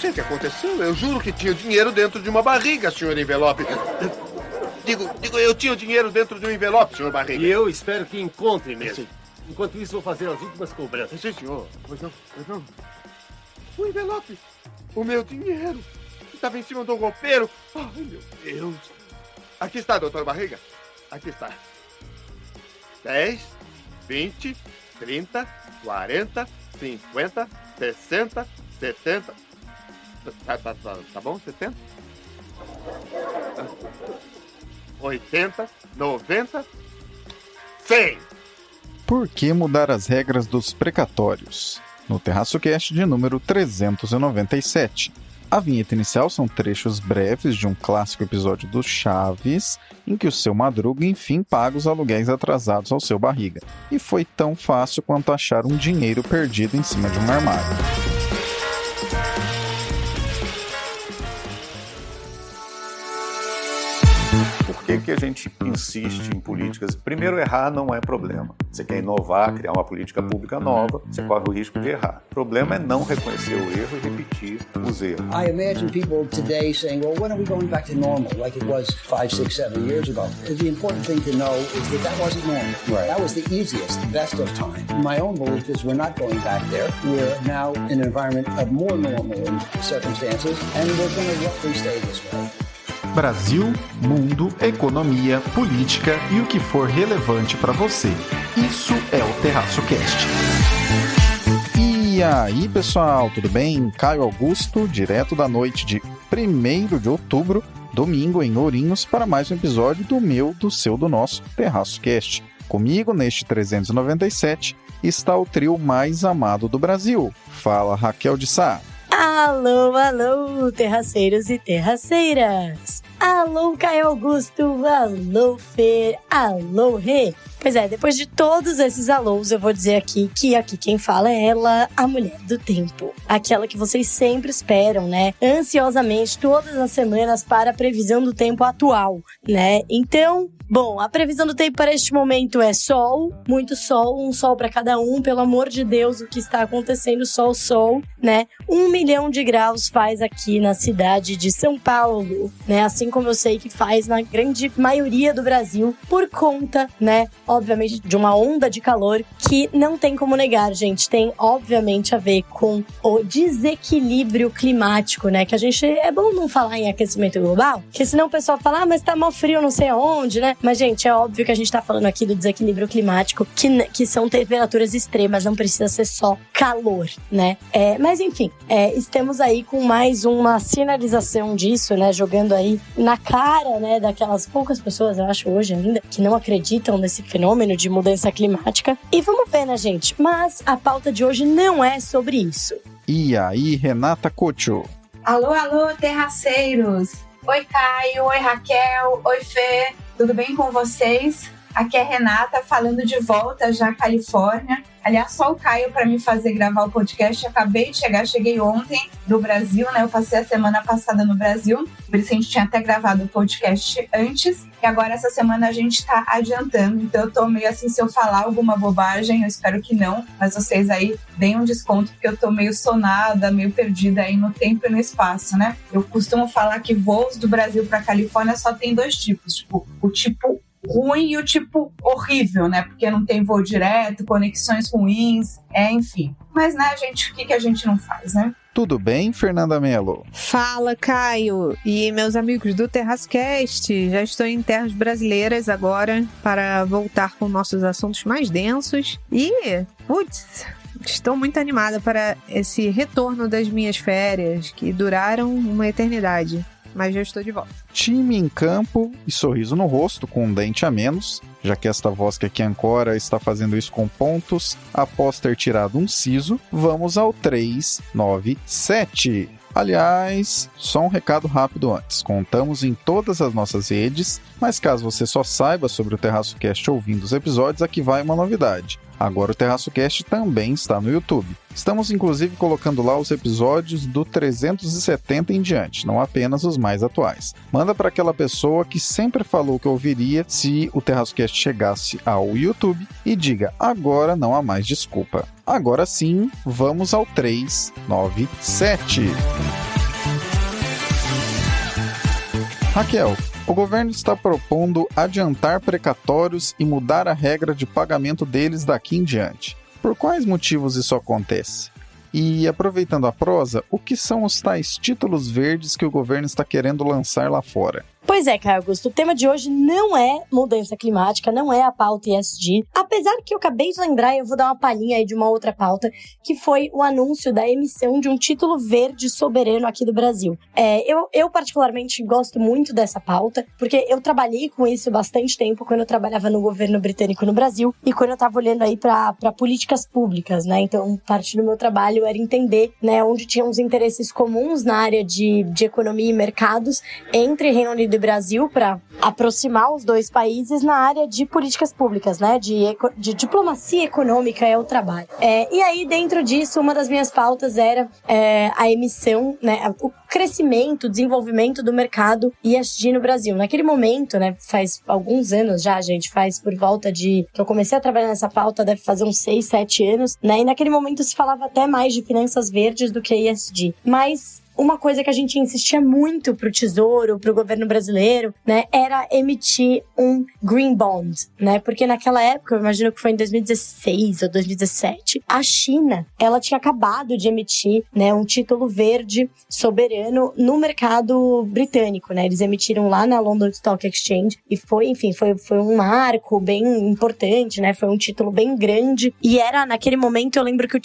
sei o que aconteceu. Eu juro que tinha dinheiro dentro de uma barriga, senhor envelope. Digo, eu tinha o dinheiro dentro de um envelope, senhor barriga. E eu espero que encontre mesmo. Sim. Enquanto isso, vou fazer as últimas cobranças. Sim, senhor. Pois não. O envelope. O meu dinheiro. Estava em cima do roupeiro. Ai, meu Deus. Aqui está, doutor Barriga. Aqui está. 10, 20, 30, 40, 50, 60, 70. Tá bom? 70? 80, 90, 100. Por que mudar as regras dos precatórios? No Terraço Cast de número 397. A vinheta inicial são trechos breves de um clássico episódio do Chaves, em que o seu Madruga enfim paga os aluguéis atrasados ao seu Barriga. E foi tão fácil quanto achar um dinheiro perdido em cima de um armário. Por que a gente insiste em políticas? Primeiro, errar não é problema. Você quer inovar, criar uma política pública nova, você corre o risco de errar. O problema é não reconhecer o erro e repetir os erros. I imagine people today saying, well, when are we going back to normal, like it was 5, 6, 7 years ago? The important thing to know is that that wasn't normal. Right. That was the easiest, the best of time. My own belief is we're not going back there. We're now in an environment of more normal circumstances, and we're going to roughly stay this way. Brasil, mundo, economia, política e o que for relevante para você. Isso é o Terraço Cast. E aí, pessoal, tudo bem? Caio Augusto, direto da noite de 1º de outubro, domingo em Ourinhos, para mais um episódio do meu, do seu, do nosso Terraço Cast. Comigo, neste 397, está o trio mais amado do Brasil. Fala, Raquel de Sá. Alô, alô, terraceiros e terraceiras! Alô, Caio Augusto! Alô, Fer! Alô, Rê! Pois é, depois de todos esses alôs, eu vou dizer aqui que aqui quem fala é ela, a mulher do tempo. Aquela que vocês sempre esperam, né? Ansiosamente, todas as semanas para a previsão do tempo atual, né? Então, bom, a previsão do tempo para este momento é sol, muito sol, um sol para cada um. Pelo amor de Deus, o que está acontecendo? Sol, né? 1 milhão de graus faz aqui na cidade de São Paulo, né? Assim como eu sei que faz na grande maioria do Brasil, por conta, né? Obviamente, de uma onda de calor que não tem como negar, gente. Tem, obviamente, a ver com o desequilíbrio climático, né? Que a gente... É bom não falar em aquecimento global, porque senão o pessoal fala, mas tá mal frio não sei aonde, né? Mas, gente, é óbvio que a gente tá falando aqui do desequilíbrio climático, que são temperaturas extremas, não precisa ser só calor, né? Mas, enfim, estamos aí com mais uma sinalização disso, né? Jogando aí na cara, né? Daquelas poucas pessoas, eu acho, hoje ainda, que não acreditam nesse fenômeno de mudança climática. E vamos ver, né, gente? Mas a pauta de hoje não é sobre isso. E aí, Renata Couto? Alô, alô, terraceiros! Oi, Caio, oi, Raquel, oi, Fê, tudo bem com vocês? Aqui é Renata, falando de volta já à Califórnia. Aliás, só o Caio para me fazer gravar o podcast. Acabei de chegar, cheguei ontem do Brasil, né? Eu passei a semana passada no Brasil, por isso a gente tinha até gravado o podcast antes. E agora essa semana a gente tá adiantando, então eu tô meio assim, se eu falar alguma bobagem, eu espero que não, mas vocês aí deem um desconto, porque eu tô meio sonada, meio perdida aí no tempo e no espaço, né? Eu costumo falar que voos do Brasil para Califórnia só tem 2 tipos, tipo, o tipo ruim e o tipo horrível, né? Porque não tem voo direto, conexões ruins, enfim. Mas, né, gente, o que a gente não faz, né? Tudo bem, Fernanda Mello? Fala, Caio! E meus amigos do Terraço Cast, já estou em terras brasileiras agora para voltar com nossos assuntos mais densos. E, estou muito animada para esse retorno das minhas férias, que duraram uma eternidade. Mas já estou de volta. Time em campo e sorriso no rosto, com um dente a menos, já que esta voz que aqui ancora está fazendo isso com pontos, após ter tirado um siso, vamos ao 397. Aliás, só um recado rápido antes. Contamos em todas as nossas redes, mas caso você só saiba sobre o Terraço Cast ouvindo os episódios, aqui vai uma novidade. Agora o Terraço Cast também está no YouTube. Estamos inclusive colocando lá os episódios do 370 em diante, não apenas os mais atuais. Manda para aquela pessoa que sempre falou que ouviria se o Terraço Cast chegasse ao YouTube e diga, agora não há mais desculpa. Agora sim, vamos ao 397. Raquel, o governo está propondo adiantar precatórios e mudar a regra de pagamento deles daqui em diante. Por quais motivos isso acontece? E, aproveitando a prosa, o que são os tais títulos verdes que o governo está querendo lançar lá fora? Pois é, Caio Augusto, o tema de hoje não é mudança climática, não é a pauta ESG, apesar que eu acabei de lembrar, e eu vou dar uma palhinha aí de uma outra pauta, que foi o anúncio da emissão de um título verde soberano aqui do Brasil. Eu particularmente gosto muito dessa pauta, porque eu trabalhei com isso bastante tempo quando eu trabalhava no governo britânico no Brasil e quando eu estava olhando aí para políticas públicas, né? Então, parte do meu trabalho era entender, né, onde tinham os interesses comuns na área de economia e mercados entre Reino Unido e Brasil para aproximar os dois países na área de políticas públicas, né? De diplomacia econômica é o trabalho. E aí, dentro disso, uma das minhas pautas era a emissão, né? O crescimento, o desenvolvimento do mercado ESG no Brasil. Naquele momento, né? Faz alguns anos já, gente, faz por volta de... que eu comecei a trabalhar nessa pauta, deve fazer uns 6, 7 anos, né? E naquele momento se falava até mais de finanças verdes do que ESG. Mas uma coisa que a gente insistia muito pro Tesouro, pro governo brasileiro, né, era emitir um Green Bond, né? Porque naquela época, eu imagino que foi em 2016 ou 2017, a China, ela tinha acabado de emitir, né, um título verde soberano no mercado britânico, né? Eles emitiram lá na London Stock Exchange e foi um marco bem importante, né? Foi um título bem grande e era, naquele momento, eu lembro que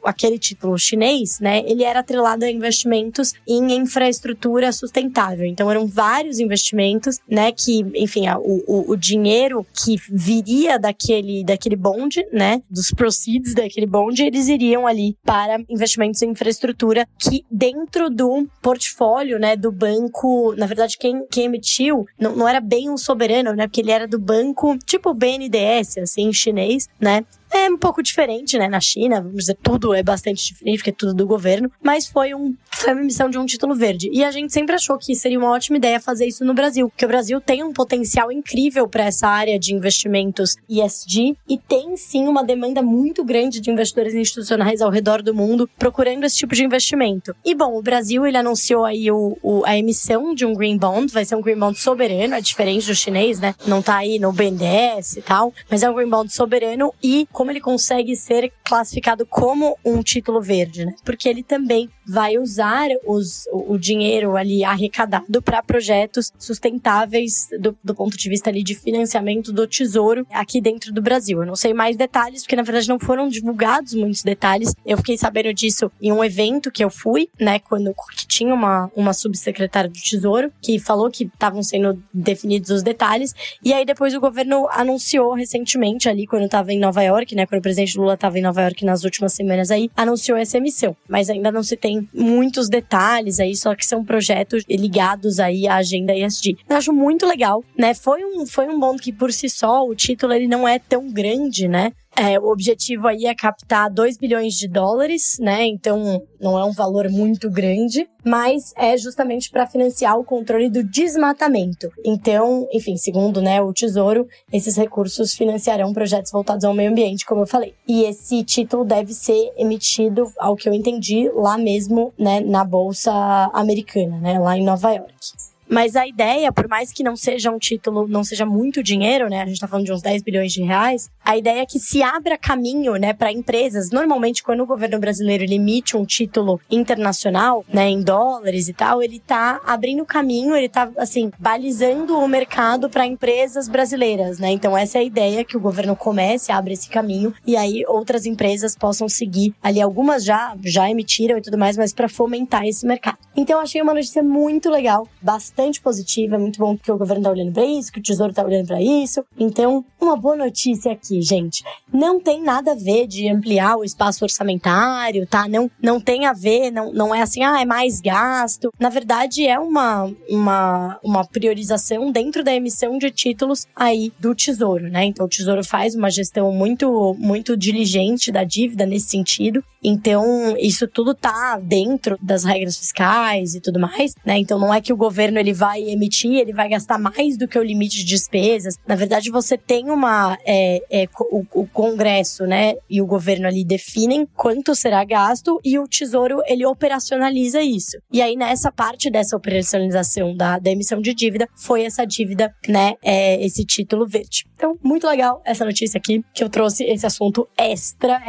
aquele título chinês, né, ele era atrelado a investimentos em infraestrutura sustentável. Então, eram vários investimentos, né, que, enfim, o dinheiro que viria daquele bonde, né, dos proceeds daquele bonde, eles iriam ali para investimentos em infraestrutura que dentro do portfólio, né, do banco, na verdade, quem emitiu não era bem um soberano, né, porque ele era do banco, tipo o BNDES, assim, chinês, né, é um pouco diferente, né, na China, vamos dizer, tudo é bastante diferente, porque é tudo do governo, mas foi uma emissão de um título verde. E a gente sempre achou que seria uma ótima ideia fazer isso no Brasil, porque o Brasil tem um potencial incrível para essa área de investimentos ESG e tem, sim, uma demanda muito grande de investidores institucionais ao redor do mundo procurando esse tipo de investimento. E, bom, o Brasil, ele anunciou aí a emissão de um Green Bond, vai ser um Green Bond soberano, é diferente do chinês, né, não tá aí no BNDES e tal, mas é um Green Bond soberano e como ele consegue ser classificado como um título verde, né? Porque ele também vai usar o dinheiro ali arrecadado para projetos sustentáveis do ponto de vista ali de financiamento do Tesouro aqui dentro do Brasil. Eu não sei mais detalhes, porque na verdade não foram divulgados muitos detalhes. Eu fiquei sabendo disso em um evento que eu fui, né? Que tinha uma subsecretária do Tesouro que falou que estavam sendo definidos os detalhes. E aí depois o governo anunciou recentemente ali, quando estava em Nova York, né, quando o presidente Lula estava em Nova York nas últimas semanas aí, anunciou essa emissão. Mas ainda não se tem muitos detalhes aí, só que são projetos ligados aí à agenda ESG. Eu acho muito legal, né? Foi um bond que por si só, o título ele não é tão grande, né? O objetivo aí é captar 2 bilhões de dólares, né? Então, não é um valor muito grande, mas é justamente para financiar o controle do desmatamento. Então, enfim, segundo, né, o Tesouro, esses recursos financiarão projetos voltados ao meio ambiente, como eu falei. E esse título deve ser emitido, ao que eu entendi, lá mesmo, né, na Bolsa Americana, né, lá em Nova York. Mas a ideia, por mais que não seja um título, não seja muito dinheiro, né? A gente tá falando de uns 10 bilhões de reais. A ideia é que se abra caminho, né, para empresas. Normalmente, quando o governo brasileiro ele emite um título internacional, né, em dólares e tal, ele tá abrindo caminho, ele tá, assim, balizando o mercado para empresas brasileiras, né? Então, essa é a ideia, que o governo comece, abre esse caminho e aí outras empresas possam seguir ali. Algumas já emitiram e tudo mais, mas para fomentar esse mercado. Então, eu achei uma notícia muito legal, bastante positiva, muito bom que o governo tá olhando para isso, que o Tesouro tá olhando para isso. Então, uma boa notícia aqui, gente. Não tem nada a ver de ampliar o espaço orçamentário, tá? Não tem a ver, não é assim, é mais gasto. Na verdade, é uma priorização dentro da emissão de títulos aí do Tesouro, né? Então, o Tesouro faz uma gestão muito, muito diligente da dívida nesse sentido Então, isso tudo tá dentro das regras fiscais e tudo mais, né? Então, não é que o governo ele vai emitir, ele vai gastar mais do que o limite de despesas. Na verdade, você tem o Congresso, né, e o governo ali definem quanto será gasto e o Tesouro, ele operacionaliza isso. E aí, nessa parte dessa operacionalização da emissão de dívida, foi essa dívida, né, esse título verde. Então, muito legal essa notícia aqui, que eu trouxe esse assunto extra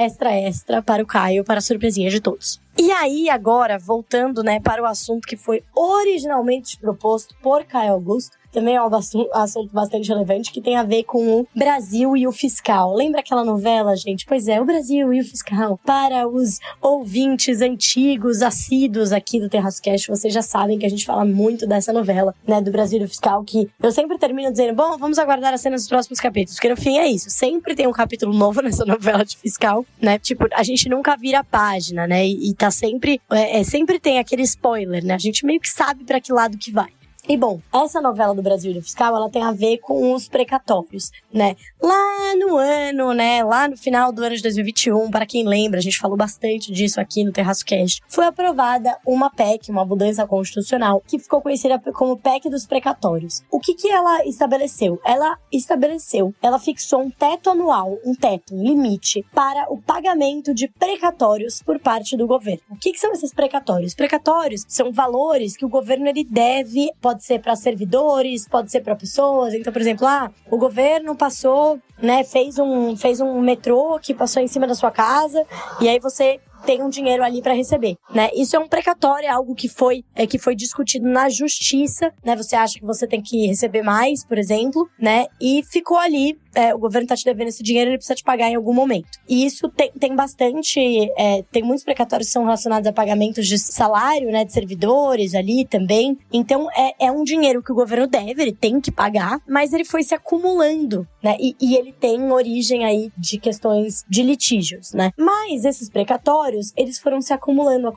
para o Caio, para a surpresinha de todos. E aí, agora, voltando, né, para o assunto que foi originalmente proposto por Caio Augusto, também é um assunto bastante relevante, que tem a ver com o Brasil e o Fiscal. Lembra aquela novela, gente? Pois é, o Brasil e o Fiscal. Para os ouvintes antigos, assíduos aqui do Terrascast, vocês já sabem que a gente fala muito dessa novela, né, do Brasil e do Fiscal, que eu sempre termino dizendo, bom, vamos aguardar as cenas dos próximos capítulos, porque no fim é isso, sempre tem um capítulo novo nessa novela de Fiscal, né, tipo, a gente nunca vira a página, né, e tá sempre, sempre tem aquele spoiler, né, a gente meio que sabe pra que lado que vai. E bom, essa novela do Brasil e do Fiscal, ela tem a ver com os precatórios, né? Lá no final do ano de 2021, para quem lembra, a gente falou bastante disso aqui no Terrascast, foi aprovada uma PEC, uma mudança constitucional, que ficou conhecida como PEC dos precatórios. O que ela estabeleceu? Ela fixou um teto anual, um limite, para o pagamento de precatórios por parte do governo. O que são esses precatórios? Precatórios são valores que o governo ele deve, pode ser para servidores, pode ser para pessoas. Então, por exemplo, o governo passou, né, fez um metrô que passou em cima da sua casa e aí você tem um dinheiro ali para receber, né? Isso é um precatório, é algo que foi discutido na justiça, né? Você acha que você tem que receber mais, por exemplo, né? E ficou ali, o governo tá te devendo esse dinheiro, ele precisa te pagar em algum momento. E isso tem bastante, tem muitos precatórios que são relacionados a pagamentos de salário, né? De servidores ali também. Então, é um dinheiro que o governo deve, ele tem que pagar, mas ele foi se acumulando, né? E ele tem origem aí de questões de litígios, né? Mas esses precatórios, eles foram se acumulando.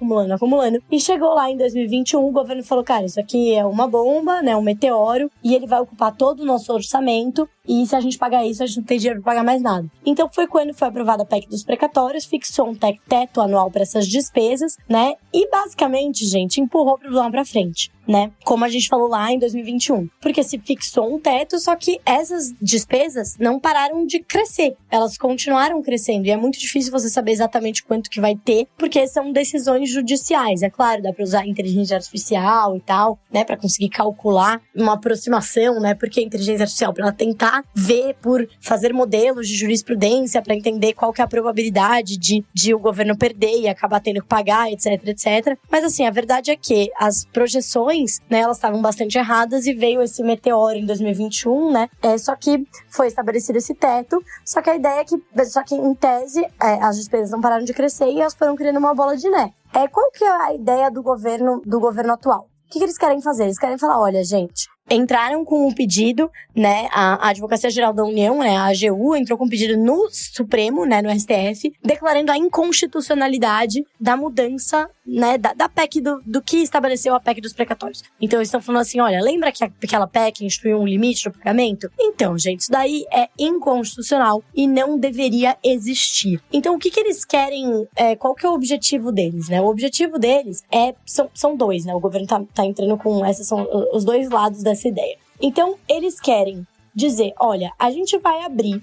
E chegou lá em 2021, o governo falou, cara, isso aqui é uma bomba, né, um meteoro, e ele vai ocupar todo o nosso orçamento, e se a gente pagar isso, a gente não tem dinheiro para pagar mais nada. Então foi quando foi aprovada a PEC dos precatórios, fixou um teto anual para essas despesas, né, e basicamente, gente, empurrou o problema para frente, né, como a gente falou lá em 2021. Porque se fixou um teto, só que essas despesas não pararam de crescer, elas continuaram crescendo, e é muito difícil você saber exatamente quanto que vai ter, porque são decisões judiciais. É claro, dá para usar inteligência artificial e tal, né, para conseguir calcular uma aproximação, né, porque a inteligência artificial, para ela tentar ver por fazer modelos de jurisprudência para entender qual que é a probabilidade de o governo perder e acabar tendo que pagar, etc. Mas assim, a verdade é que as projeções, né, elas estavam bastante erradas e veio esse meteoro em 2021, né, só que foi estabelecido esse teto, só que a ideia é que, em tese, as despesas não pararam de crescer e elas foram criando uma bola de neve. Qual que é a ideia do governo atual? O que eles querem fazer? Eles querem falar, olha, gente, entraram com um pedido, né, a Advocacia Geral da União, né, a AGU, entrou com um pedido no Supremo, né, no STF, declarando a inconstitucionalidade da mudança, né, da PEC, do que estabeleceu a PEC dos precatórios. Então, eles estão falando assim, olha, lembra que aquela PEC instituiu um limite do pagamento? Então, gente, isso daí é inconstitucional e não deveria existir. Então, o que eles querem, qual que é o objetivo deles, né? O objetivo deles são dois, né? O governo tá entrando com esses são os dois lados dessa ideia. Então, eles querem dizer, olha, a gente vai abrir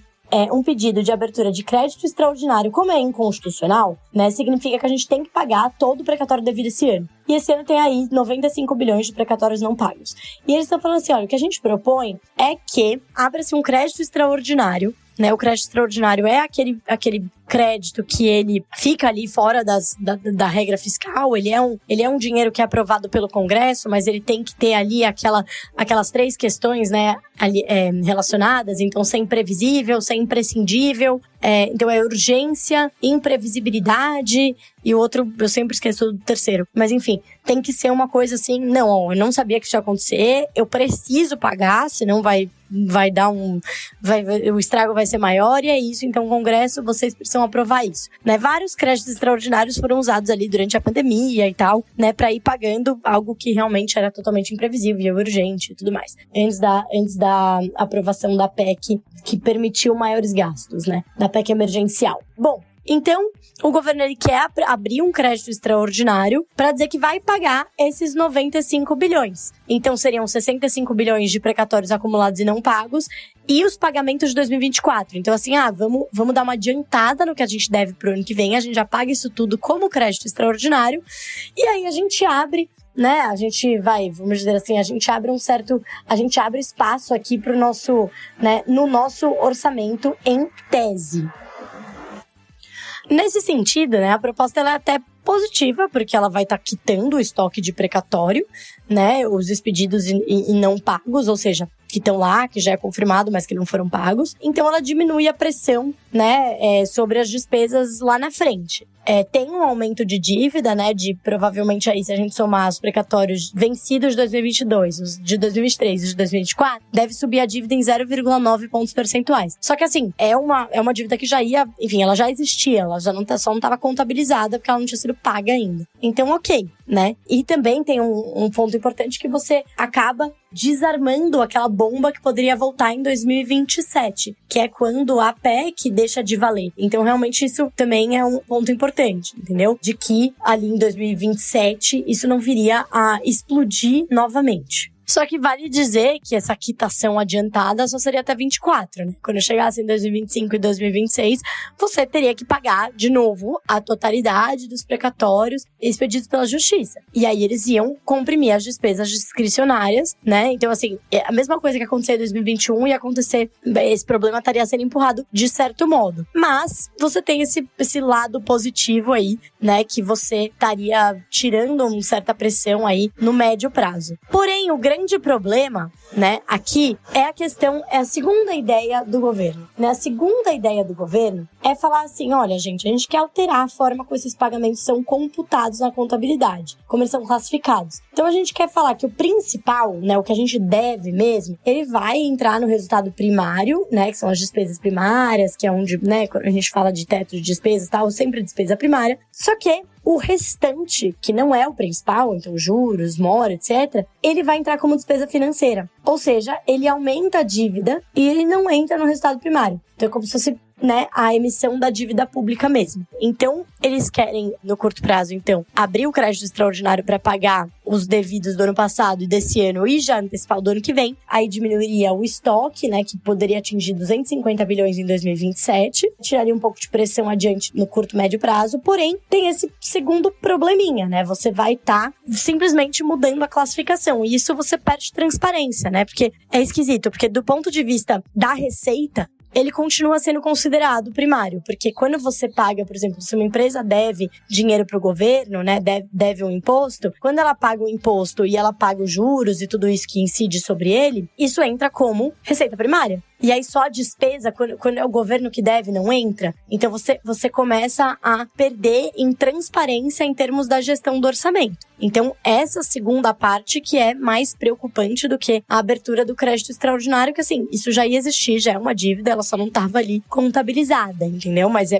um pedido de abertura de crédito extraordinário, como é inconstitucional, né, significa que a gente tem que pagar todo o precatório devido esse ano. E esse ano tem aí 95 bilhões de precatórios não pagos. E eles estão falando assim, olha, o que a gente propõe é que abra-se um crédito extraordinário, né, o crédito extraordinário é aquele crédito que ele fica ali fora da regra fiscal, ele é um dinheiro que é aprovado pelo Congresso, mas ele tem que ter ali aquelas três questões, né, ali, relacionadas, então ser imprevisível, ser imprescindível, então é urgência, imprevisibilidade e o outro, eu sempre esqueço do terceiro, mas enfim, tem que ser uma coisa assim, não, ó, eu não sabia que isso ia acontecer, eu preciso pagar, senão vai dar o estrago vai ser maior e é isso, então o Congresso, vocês precisam aprovar isso, né? Vários créditos extraordinários foram usados ali durante a pandemia e tal, né, para ir pagando algo que realmente era totalmente imprevisível e urgente e tudo mais, antes da aprovação da PEC que permitiu maiores gastos, né, da PEC emergencial. Bom, Então, o governo ele quer abrir um crédito extraordinário para dizer que vai pagar esses 95 bilhões. Então, seriam 65 bilhões de precatórios acumulados e não pagos e os pagamentos de 2024. Então, assim, vamos dar uma adiantada no que a gente deve pro ano que vem, a gente já paga isso tudo como crédito extraordinário e aí a gente abre, né, a gente vai, vamos dizer assim, a gente abre espaço aqui pro nosso, né, no nosso orçamento em tese. Nesse sentido, né, a proposta ela é até positiva, porque ela vai estar quitando o estoque de precatório, né, os expedidos e não pagos, ou seja, que estão lá, que já é confirmado, mas que não foram pagos. Então, ela diminui a pressão, né, sobre as despesas lá na frente. Tem um aumento de dívida, né, de provavelmente aí, se a gente somar os precatórios vencidos de 2022, os de 2023 e de 2024, deve subir a dívida em 0,9 pontos percentuais. Só que assim, é uma dívida que já ia, enfim, ela já existia, ela já só não estava contabilizada porque ela não tinha sido paga ainda. Então, ok, né? E também tem um ponto importante que você acaba desarmando aquela bomba que poderia voltar em 2027, que é quando a PEC deixa de valer. Então, realmente, isso também é um ponto importante, entendeu? De que ali em 2027, isso não viria a explodir novamente. Só que vale dizer que essa quitação adiantada só seria até 24, né? Quando chegasse em 2025 e 2026, você teria que pagar de novo a totalidade dos precatórios expedidos pela Justiça. E aí eles iam comprimir as despesas discricionárias, né? Então, assim, a mesma coisa que aconteceu em 2021 ia acontecer, esse problema estaria sendo empurrado de certo modo. Mas você tem esse lado positivo aí, né? Que você estaria tirando uma certa pressão aí no médio prazo. Porém, o grande problema, né, aqui é a segunda ideia do governo, né? A segunda ideia do governo é falar assim, olha, gente, a gente quer alterar a forma como esses pagamentos são computados na contabilidade, como eles são classificados. Então a gente quer falar que o principal, né, o que a gente deve mesmo, ele vai entrar no resultado primário, né, que são as despesas primárias, que é onde, né, quando a gente fala de teto de despesas e tal, sempre despesa primária. Só que o restante, que não é o principal, então juros, mora, etc., ele vai entrar como despesa financeira. Ou seja, ele aumenta a dívida e ele não entra no resultado primário. Então é como se fosse, né, a emissão da dívida pública mesmo. Então, eles querem, no curto prazo, então, abrir o crédito extraordinário para pagar os devidos do ano passado e desse ano e já antecipar o do ano que vem. Aí diminuiria o estoque, né, que poderia atingir 250 bilhões em 2027. Tiraria um pouco de pressão adiante no curto, médio prazo. Porém, tem esse segundo probleminha, né? Você vai estar simplesmente mudando a classificação. E isso você perde transparência, né? Porque é esquisito. Porque do ponto de vista da receita, ele continua sendo considerado primário, porque quando você paga, por exemplo, se uma empresa deve dinheiro para o governo, né, deve um imposto, quando ela paga o imposto e ela paga os juros e tudo isso que incide sobre ele, isso entra como receita primária. E aí só a despesa, quando é o governo que deve, não entra. Então você começa a perder em transparência em termos da gestão do orçamento. Então essa segunda parte que é mais preocupante do que a abertura do crédito extraordinário, que assim, isso já ia existir, já é uma dívida, ela só não estava ali contabilizada, entendeu? Mas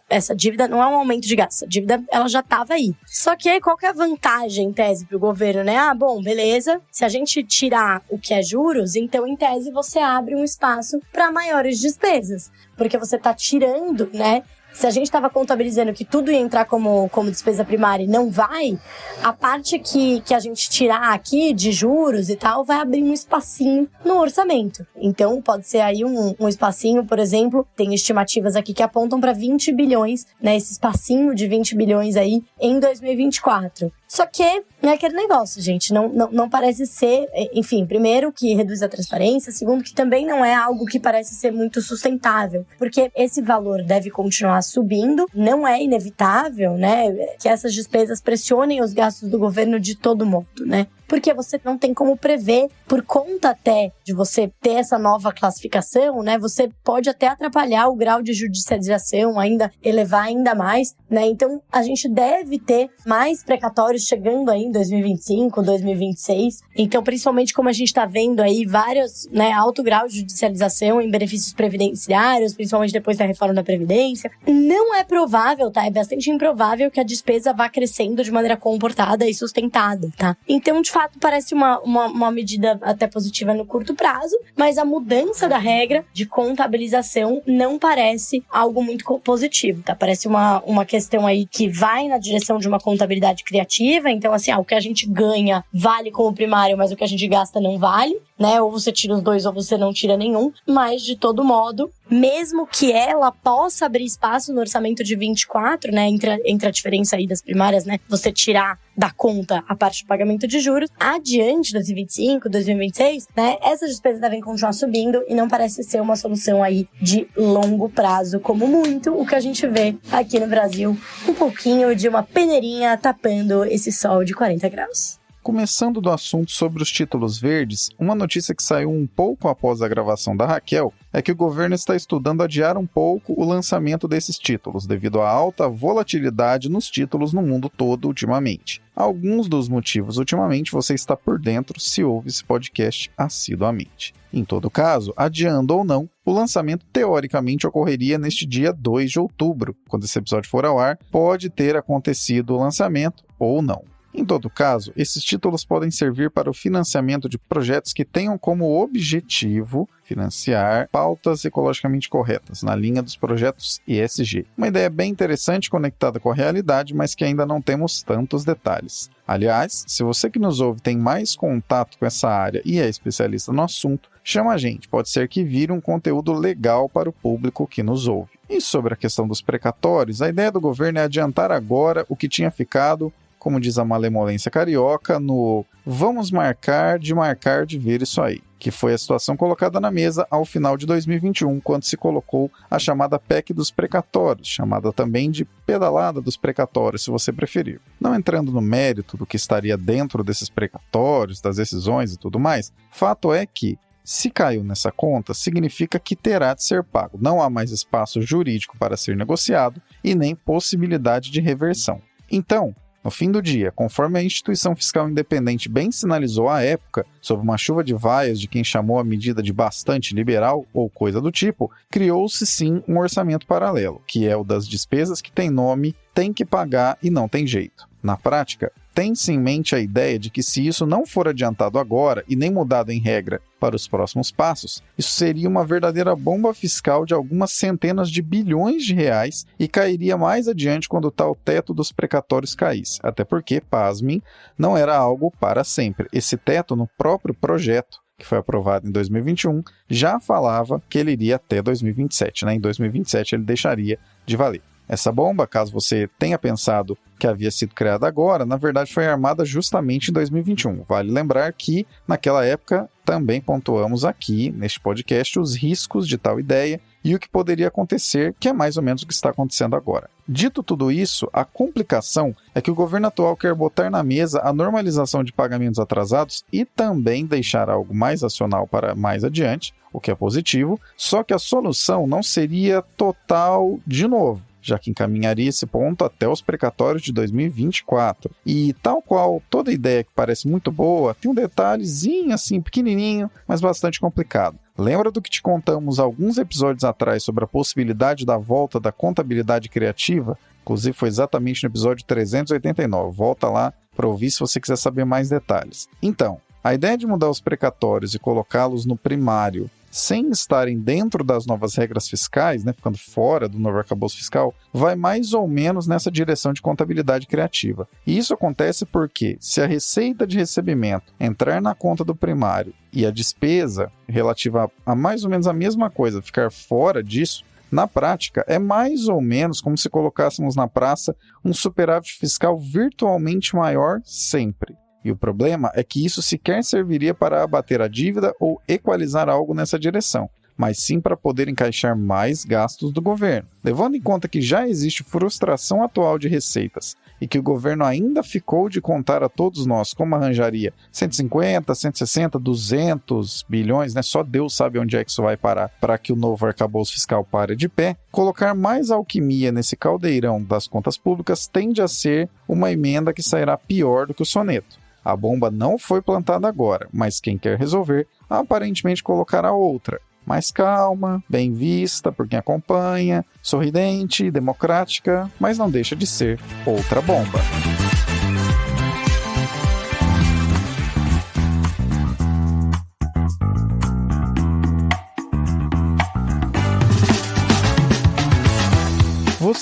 essa dívida não é um aumento de gasto, a dívida ela já estava aí. Só que aí qual que é a vantagem em tese para o governo, né? Ah, bom, beleza, se a gente tirar o que é juros, então em tese você abre um espaço para maiores despesas, porque você está tirando, né? Se a gente estava contabilizando que tudo ia entrar como despesa primária e não vai, a parte que a gente tirar aqui de juros e tal, vai abrir um espacinho no orçamento. Então, pode ser aí um espacinho, por exemplo, tem estimativas aqui que apontam para 20 bilhões, né? Esse espacinho de 20 bilhões aí em 2024. Só que é aquele negócio, gente, não parece ser, enfim, primeiro que reduz a transparência, segundo que também não é algo que parece ser muito sustentável, porque esse valor deve continuar subindo, não é inevitável, né, que essas despesas pressionem os gastos do governo de todo modo, né? Porque você não tem como prever, por conta até de você ter essa nova classificação, né? Você pode até atrapalhar o grau de judicialização, ainda elevar ainda mais, né? Então, a gente deve ter mais precatórios chegando aí em 2025, 2026. Então, principalmente como a gente está vendo aí vários, né, alto grau de judicialização em benefícios previdenciários, principalmente depois da reforma da Previdência. Não é provável, tá? É bastante improvável que a despesa vá crescendo de maneira comportada e sustentada, tá? Então, de fato parece uma medida até positiva no curto prazo, mas a mudança da regra de contabilização não parece algo muito positivo, tá? Parece uma questão aí que vai na direção de uma contabilidade criativa, então assim, o que a gente ganha vale como primário, mas o que a gente gasta não vale, né? Ou você tira os dois ou você não tira nenhum, mas de todo modo, mesmo que ela possa abrir espaço no orçamento de 24, né, entre a diferença aí das primárias, né, você tirar da conta a parte do pagamento de juros, adiante, 2025, 2026, né, essas despesas devem continuar subindo e não parece ser uma solução aí de longo prazo, como muito o que a gente vê aqui no Brasil, um pouquinho de uma peneirinha tapando esse sol de 40 graus. Começando do assunto sobre os títulos verdes, uma notícia que saiu um pouco após a gravação da Raquel é que o governo está estudando adiar um pouco o lançamento desses títulos, devido à alta volatilidade nos títulos no mundo todo ultimamente. Alguns dos motivos ultimamente você está por dentro se ouve esse podcast assiduamente. Em todo caso, adiando ou não, o lançamento teoricamente ocorreria neste dia 2 de outubro. Quando esse episódio for ao ar, pode ter acontecido o lançamento ou não. Em todo caso, esses títulos podem servir para o financiamento de projetos que tenham como objetivo financiar pautas ecologicamente corretas, na linha dos projetos ESG. Uma ideia bem interessante conectada com a realidade, mas que ainda não temos tantos detalhes. Aliás, se você que nos ouve tem mais contato com essa área e é especialista no assunto, chama a gente, pode ser que vire um conteúdo legal para o público que nos ouve. E sobre a questão dos precatórios, a ideia do governo é adiantar agora o que tinha ficado, como diz a malemolência carioca, no vamos marcar de ver isso aí, que foi a situação colocada na mesa ao final de 2021, quando se colocou a chamada PEC dos precatórios, chamada também de pedalada dos precatórios, se você preferir. Não entrando no mérito do que estaria dentro desses precatórios, das decisões e tudo mais, fato é que, se caiu nessa conta, significa que terá de ser pago. Não há mais espaço jurídico para ser negociado e nem possibilidade de reversão. Então, no fim do dia, conforme a instituição fiscal independente bem sinalizou à época, sob uma chuva de vaias de quem chamou a medida de bastante liberal ou coisa do tipo, criou-se sim um orçamento paralelo, que é o das despesas que tem nome, tem que pagar e não tem jeito. Na prática, tem-se em mente a ideia de que se isso não for adiantado agora e nem mudado em regra para os próximos passos, isso seria uma verdadeira bomba fiscal de algumas centenas de bilhões de reais e cairia mais adiante quando tal teto dos precatórios caísse. Até porque, pasmem, não era algo para sempre. Esse teto no próprio projeto, que foi aprovado em 2021, já falava que ele iria até 2027. Em 2027 ele deixaria de valer. Essa bomba, caso você tenha pensado que havia sido criada agora, na verdade foi armada justamente em 2021. Vale lembrar que, naquela época, também pontuamos aqui, neste podcast, os riscos de tal ideia e o que poderia acontecer, que é mais ou menos o que está acontecendo agora. Dito tudo isso, a complicação é que o governo atual quer botar na mesa a normalização de pagamentos atrasados e também deixar algo mais racional para mais adiante, o que é positivo, só que a solução não seria total de novo, já que encaminharia esse ponto até os precatórios de 2024. E tal qual toda ideia que parece muito boa, tem um detalhezinho assim pequenininho, mas bastante complicado. Lembra do que te contamos alguns episódios atrás sobre a possibilidade da volta da contabilidade criativa? Inclusive foi exatamente no episódio 389. Volta lá para ouvir se você quiser saber mais detalhes. Então, a ideia de mudar os precatórios e colocá-los no primário sem estarem dentro das novas regras fiscais, ficando fora do novo arcabouço fiscal, vai mais ou menos nessa direção de contabilidade criativa. E isso acontece porque, se a receita de recebimento entrar na conta do primário e a despesa relativa a mais ou menos a mesma coisa ficar fora disso, na prática, é mais ou menos como se colocássemos na praça um superávit fiscal virtualmente maior sempre. E o problema é que isso sequer serviria para abater a dívida ou equalizar algo nessa direção, mas sim para poder encaixar mais gastos do governo. Levando em conta que já existe frustração atual de receitas e que o governo ainda ficou de contar a todos nós como arranjaria 150, 160, 200 bilhões, só Deus sabe onde é que isso vai parar para que o novo arcabouço fiscal pare de pé, colocar mais alquimia nesse caldeirão das contas públicas tende a ser uma emenda que sairá pior do que o soneto. A bomba não foi plantada agora, mas quem quer resolver, aparentemente colocará outra. Mais calma, bem vista por quem acompanha, sorridente, democrática, mas não deixa de ser outra bomba.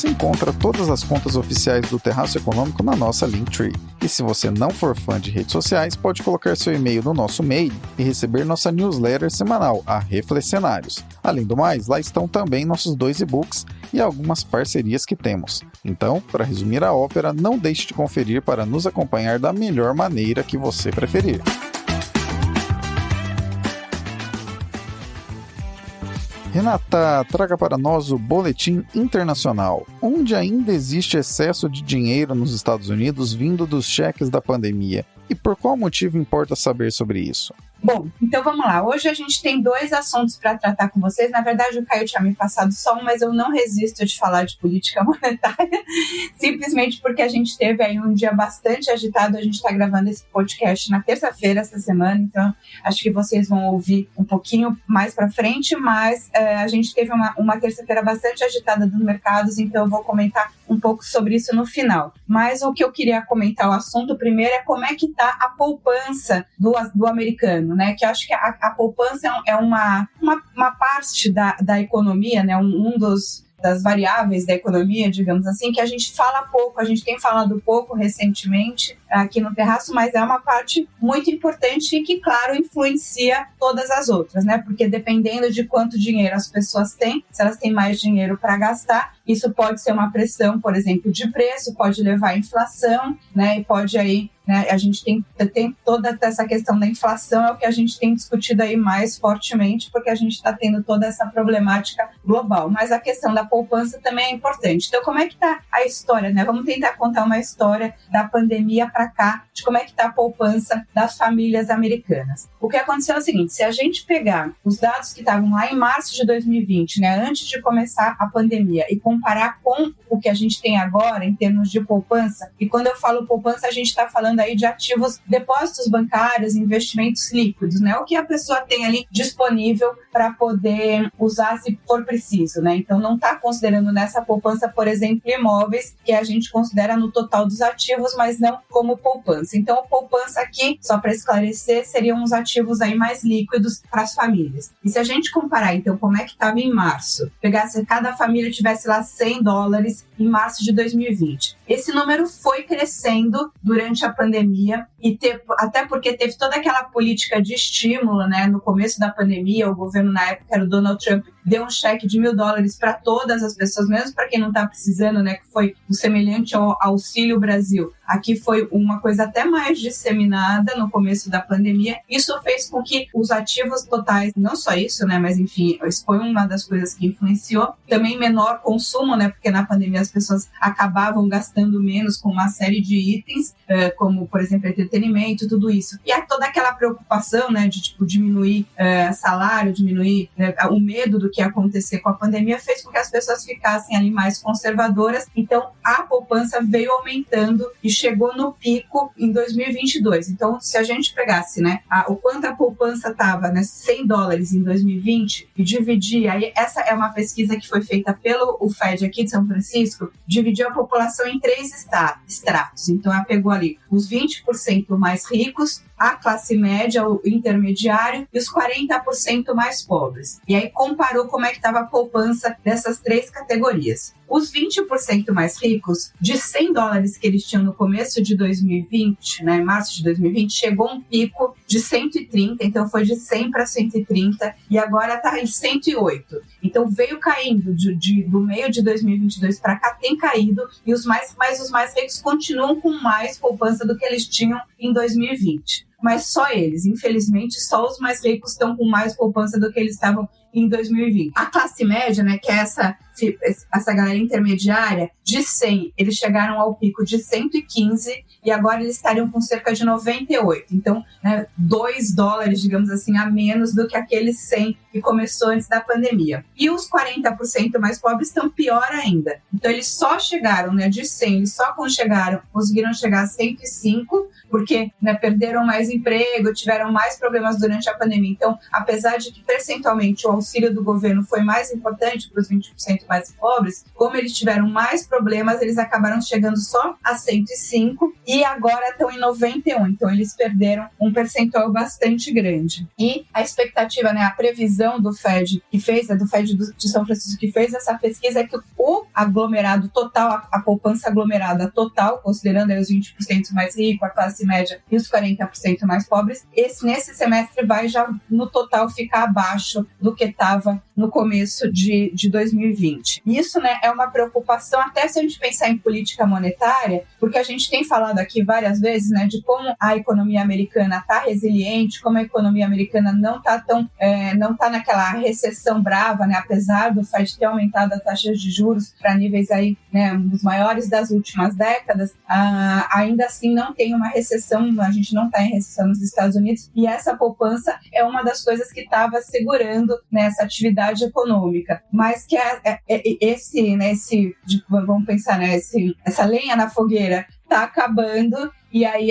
você encontra todas as contas oficiais do Terraço Econômico na nossa Linktree. E se você não for fã de redes sociais, pode colocar seu e-mail no nosso mail e receber nossa newsletter semanal, a Reflexionários. Além do mais, lá estão também nossos 2 e-books e algumas parcerias que temos. Então, para resumir a ópera, não deixe de conferir para nos acompanhar da melhor maneira que você preferir. Renata, traga para nós o Boletim Internacional, onde ainda existe excesso de dinheiro nos Estados Unidos vindo dos cheques da pandemia. E por qual motivo importa saber sobre isso? Bom, então vamos lá. Hoje a gente tem 2 assuntos para tratar com vocês. Na verdade, o Caio tinha me passado só um, mas eu não resisto de falar de política monetária, simplesmente porque a gente teve aí um dia bastante agitado. A gente está gravando esse podcast na terça-feira, essa semana, então acho que vocês vão ouvir um pouquinho mais para frente, mas a gente teve uma terça-feira bastante agitada dos mercados, então eu vou comentar um pouco sobre isso no final. Mas o que eu queria comentar, o assunto primeiro, é como é que está a poupança do americano, né? Que eu acho que a poupança é uma parte da economia, né? Das variáveis da economia, digamos assim, que a gente fala pouco, a gente tem falado pouco recentemente aqui no Terraço, mas é uma parte muito importante e que, claro, influencia todas as outras, né? Porque dependendo de quanto dinheiro as pessoas têm, se elas têm mais dinheiro para gastar, isso pode ser uma pressão, por exemplo, de preço, pode levar à inflação, né? E pode aí, né, a gente tem toda essa questão da inflação, é o que a gente tem discutido aí mais fortemente, porque a gente está tendo toda essa problemática global. Mas a questão da poupança também é importante. Então, como é que está a história, né? Vamos tentar contar uma história da pandemia para cá, de como é que está a poupança das famílias americanas. O que aconteceu é o seguinte: se a gente pegar os dados que estavam lá em março de 2020, né, antes de começar a pandemia, e comparar com o que a gente tem agora em termos de poupança, e quando eu falo poupança, a gente está falando aí de ativos, depósitos bancários, investimentos líquidos, né? O que a pessoa tem ali disponível para poder usar se for preciso, né? Então não está considerando nessa poupança, por exemplo, imóveis, que a gente considera no total dos ativos, mas não como poupança. Então a poupança aqui, só para esclarecer, seriam os ativos aí mais líquidos para as famílias. E se a gente comparar, então, como é que estava em março, pegasse cada família tivesse lá $100 em março de 2020. Esse número foi crescendo durante a pandemia, e até porque teve toda aquela política de estímulo, né? No começo da pandemia, o governo na época era o Donald Trump, deu um cheque de $1.000 para todas as pessoas, mesmo para quem não está precisando, né? Que foi o semelhante ao Auxílio Brasil. Aqui foi uma coisa até mais disseminada no começo da pandemia. Isso fez com que os ativos totais, não só isso, né? Mas enfim, isso foi uma das coisas que influenciou. Também menor consumo, né? Porque na pandemia as pessoas acabavam gastando menos com uma série de itens, como, por exemplo, entretenimento, tudo isso. E toda aquela preocupação, né? De tipo, diminuir salário, diminuir o medo do que ia acontecer com a pandemia, fez com que as pessoas ficassem ali mais conservadoras. Então, a poupança veio aumentando e chegou no pico em 2022. Então, se a gente pegasse, né, o quanto a poupança estava, né, $100 em 2020 e dividir, aí essa é uma pesquisa que foi feita pelo Fed aqui de São Francisco, dividiu a população em 3 estratos. Então, ela pegou ali os 20% mais ricos, a classe média, o intermediário e os 40% mais pobres. E aí comparou como é que estava a poupança dessas 3 categorias. Os 20% mais ricos, de $100 que eles tinham no começo de 2020, né, em março de 2020, chegou um pico de 130, então foi de 100 para 130 e agora está em 108. Então veio caindo do meio de 2022 para cá, tem caído, e os mais ricos continuam com mais poupança do que eles tinham em 2020. Mas só eles, infelizmente, só os mais ricos estão com mais poupança do que eles estavam em 2020. A classe média, né, que é essa galera intermediária, de 100, eles chegaram ao pico de 115 e agora eles estariam com cerca de 98. Então, né, $2, digamos assim, a menos do que aqueles 100 que começou antes da pandemia. E os 40% mais pobres estão pior ainda. Então, eles só chegaram, né, de 100, eles só conseguiram chegar a 105, porque, né, perderam mais emprego, tiveram mais problemas durante a pandemia. Então, apesar de que percentualmente o auxílio do governo foi mais importante para os 20% mais pobres, como eles tiveram mais problemas, eles acabaram chegando só a 105 e agora estão em 91. Então, eles perderam um percentual bastante grande. E a expectativa, né, a previsão do FED do FED de São Francisco, que fez essa pesquisa, é que o aglomerado total, a poupança aglomerada total, considerando aí os 20% mais ricos, a classe média e os 40% mais pobres, nesse semestre vai já no total ficar abaixo do que estava no começo de 2020. Isso, né, é uma preocupação, até se a gente pensar em política monetária, porque a gente tem falado aqui várias vezes, né, de como a economia americana está resiliente, como a economia americana não está naquela recessão brava, né, apesar do FED ter aumentado a taxa de juros para níveis aí, né, os maiores das últimas décadas, ainda assim não tem uma recessão, a gente não está em recessão nos Estados Unidos, e essa poupança é uma das coisas que estava segurando, né, essa atividade econômica, mas que vamos pensar, né, essa lenha na fogueira está acabando. E aí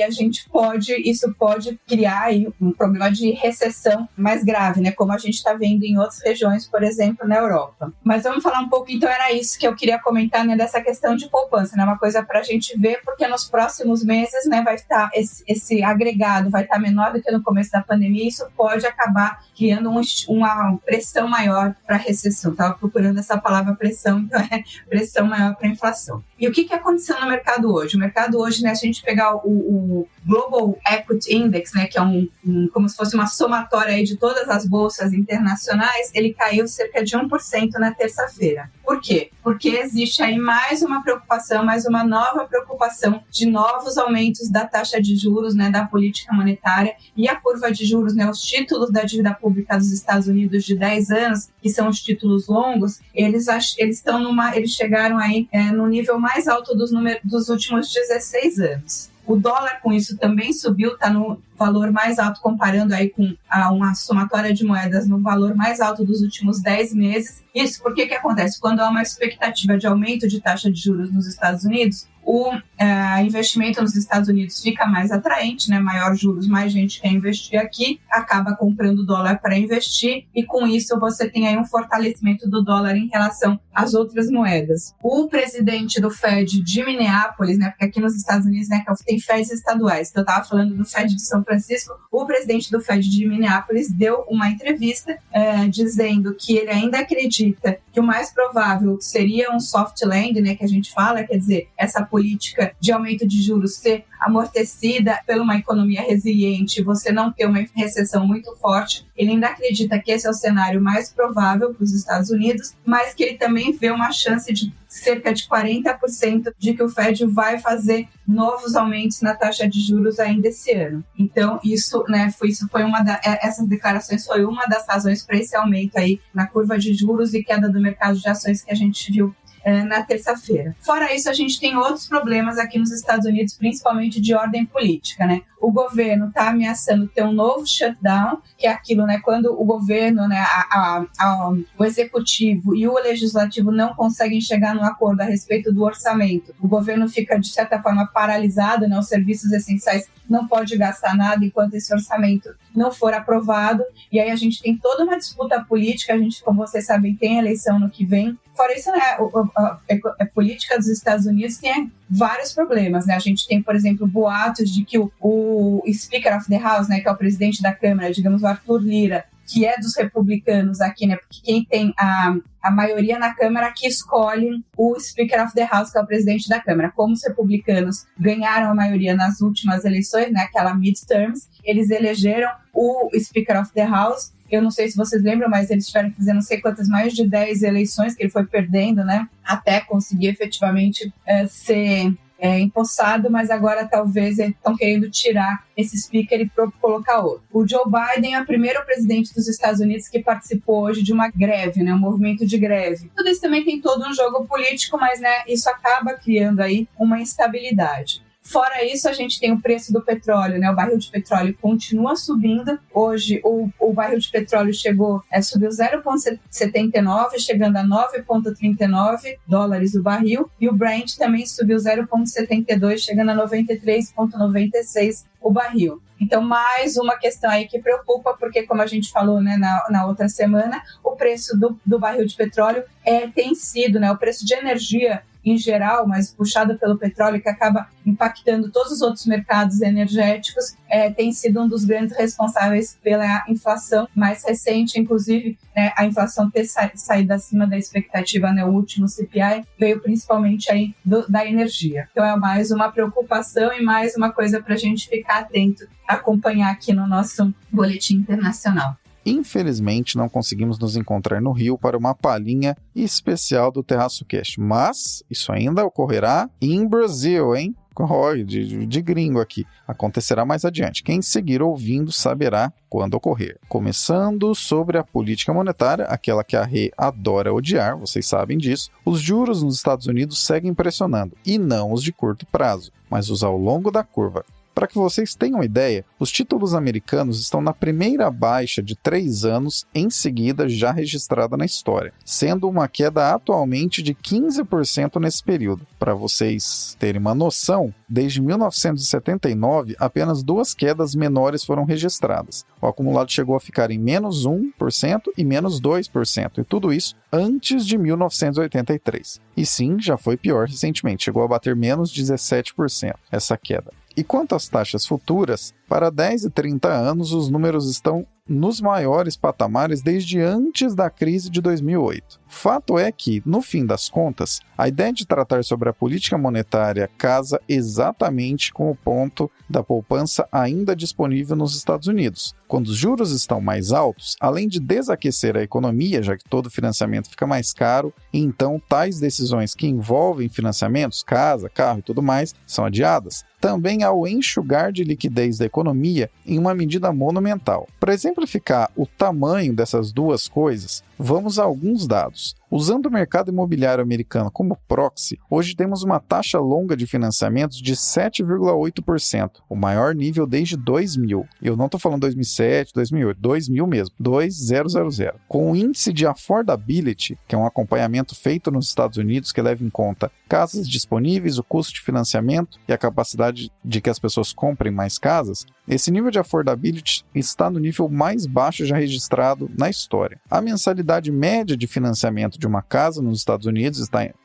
isso pode criar aí um problema de recessão mais grave, né? Como a gente está vendo em outras regiões, por exemplo, na Europa. Mas vamos falar um pouco, então era isso que eu queria comentar, né, dessa questão de poupança, né? Uma coisa para a gente ver, porque nos próximos meses, né, vai estar esse agregado vai estar menor do que no começo da pandemia, e isso pode acabar criando uma pressão maior para a recessão. Estava procurando essa palavra pressão, então é pressão maior para a inflação. E o que aconteceu no mercado hoje? O mercado hoje, né, se a gente pegar o Global Equity Index, né, que é como se fosse uma somatória aí de todas as bolsas internacionais, ele caiu cerca de 1% na terça-feira. Por quê? Porque existe aí mais uma nova preocupação de novos aumentos da taxa de juros, né, da política monetária, e a curva de juros, né, os títulos da dívida pública dos Estados Unidos de 10 anos, que são os títulos longos, eles chegaram aí no nível mais alto dos últimos 16 anos. O dólar com isso também subiu, está no valor mais alto, comparando aí com uma somatória de moedas no valor mais alto dos últimos 10 meses. Isso porque que acontece? Quando há uma expectativa de aumento de taxa de juros nos Estados Unidos, o investimento nos Estados Unidos fica mais atraente, né? Maior juros, mais gente quer investir aqui, acaba comprando dólar para investir, e com isso você tem aí um fortalecimento do dólar em relação às outras moedas. O presidente do FED de Minneapolis, né? Porque aqui nos Estados Unidos, né, tem FEDs estaduais, então eu estava falando do FED de São Francisco, o presidente do FED de Minneapolis deu uma entrevista dizendo que ele ainda acredita que o mais provável seria um soft landing, né, que a gente fala, quer dizer, essa política de aumento de juros ser amortecida por uma economia resiliente, você não ter uma recessão muito forte. Ele ainda acredita que esse é o cenário mais provável para os Estados Unidos, mas que ele também vê uma chance de cerca de 40% de que o FED vai fazer novos aumentos na taxa de juros ainda esse ano. Então, essas declarações foi uma das razões para esse aumento aí na curva de juros e queda do mercado de ações que a gente viu na terça-feira. Fora isso, a gente tem outros problemas aqui nos Estados Unidos, principalmente de ordem política, né? O governo está ameaçando ter um novo shutdown, que é aquilo, né, quando o governo, né, o executivo e o legislativo não conseguem chegar num acordo a respeito do orçamento. O governo fica, de certa forma, paralisado, né, os serviços essenciais não pode gastar nada enquanto esse orçamento não for aprovado, e aí a gente tem toda uma disputa política, a gente, como vocês sabem, tem eleição no que vem. Fora isso, né, a política dos Estados Unidos tem vários problemas, né? A gente tem, por exemplo, boatos de que o Speaker of the House, né, que é o presidente da Câmara, digamos, o Arthur Lira, que é dos republicanos aqui, né? Porque quem tem a maioria na Câmara que escolhe o Speaker of the House, que é o presidente da Câmara. Como os republicanos ganharam a maioria nas últimas eleições, né, aquela midterms, eles elegeram o Speaker of the House. Eu não sei se vocês lembram, mas eles tiveram que fazer não sei quantas, mais de 10 eleições que ele foi perdendo, né, até conseguir efetivamente ser empossado, mas agora talvez estão querendo tirar esse speaker e colocar outro. O Joe Biden é o primeiro presidente dos Estados Unidos que participou hoje de uma greve, né, um movimento de greve. Tudo isso também tem todo um jogo político, mas, né, isso acaba criando aí uma instabilidade. Fora isso, a gente tem o preço do petróleo, né? O barril de petróleo continua subindo. Hoje, o barril de petróleo subiu 0,79, chegando a 9,39 dólares o barril. E o Brent também subiu 0,72, chegando a 93,96 o barril. Então, mais uma questão aí que preocupa, porque, como a gente falou, né, na outra semana, o preço do barril de petróleo tem sido, né, o preço de energia em geral, mas puxado pelo petróleo, que acaba impactando todos os outros mercados energéticos, tem sido um dos grandes responsáveis pela inflação mais recente. Inclusive, né, a inflação ter saído acima da expectativa, né, o último CPI, veio principalmente aí da energia. Então é mais uma preocupação e mais uma coisa para a gente ficar atento, acompanhar aqui no nosso boletim internacional. Infelizmente, não conseguimos nos encontrar no Rio para uma palhinha especial do Terraço Cast, mas isso ainda ocorrerá em Brasil, hein? De gringo aqui. Acontecerá mais adiante. Quem seguir ouvindo saberá quando ocorrer. Começando sobre a política monetária, aquela que a Rê adora odiar, vocês sabem disso, os juros nos Estados Unidos seguem pressionando, e não os de curto prazo, mas os ao longo da curva. Para que vocês tenham ideia, os títulos americanos estão na primeira baixa de 3 anos em seguida já registrada na história, sendo uma queda atualmente de 15% nesse período. Para vocês terem uma noção, desde 1979, apenas 2 quedas menores foram registradas. O acumulado chegou a ficar em menos 1% e menos 2%, e tudo isso antes de 1983. E sim, já foi pior recentemente, chegou a bater menos 17% essa queda. E quanto às taxas futuras, para 10 e 30 anos os números estão nos maiores patamares desde antes da crise de 2008. Fato é que, no fim das contas, a ideia de tratar sobre a política monetária casa exatamente com o ponto da poupança ainda disponível nos Estados Unidos. Quando os juros estão mais altos, além de desaquecer a economia, já que todo financiamento fica mais caro, e então tais decisões que envolvem financiamentos, casa, carro e tudo mais, são adiadas, também há o enxugar de liquidez da economia em uma medida monumental. Para exemplificar o tamanho dessas duas coisas, vamos a alguns dados. Usando o mercado imobiliário americano como proxy, hoje temos uma taxa longa de financiamentos de 7,8%, o maior nível desde 2000. Eu não estou falando 2007, 2008, 2000 mesmo, 2000. Com o índice de affordability, que é um acompanhamento feito nos Estados Unidos que leva em conta casas disponíveis, o custo de financiamento e a capacidade de que as pessoas comprem mais casas, esse nível de affordability está no nível mais baixo já registrado na história. A mensalidade média de financiamento de uma casa nos Estados Unidos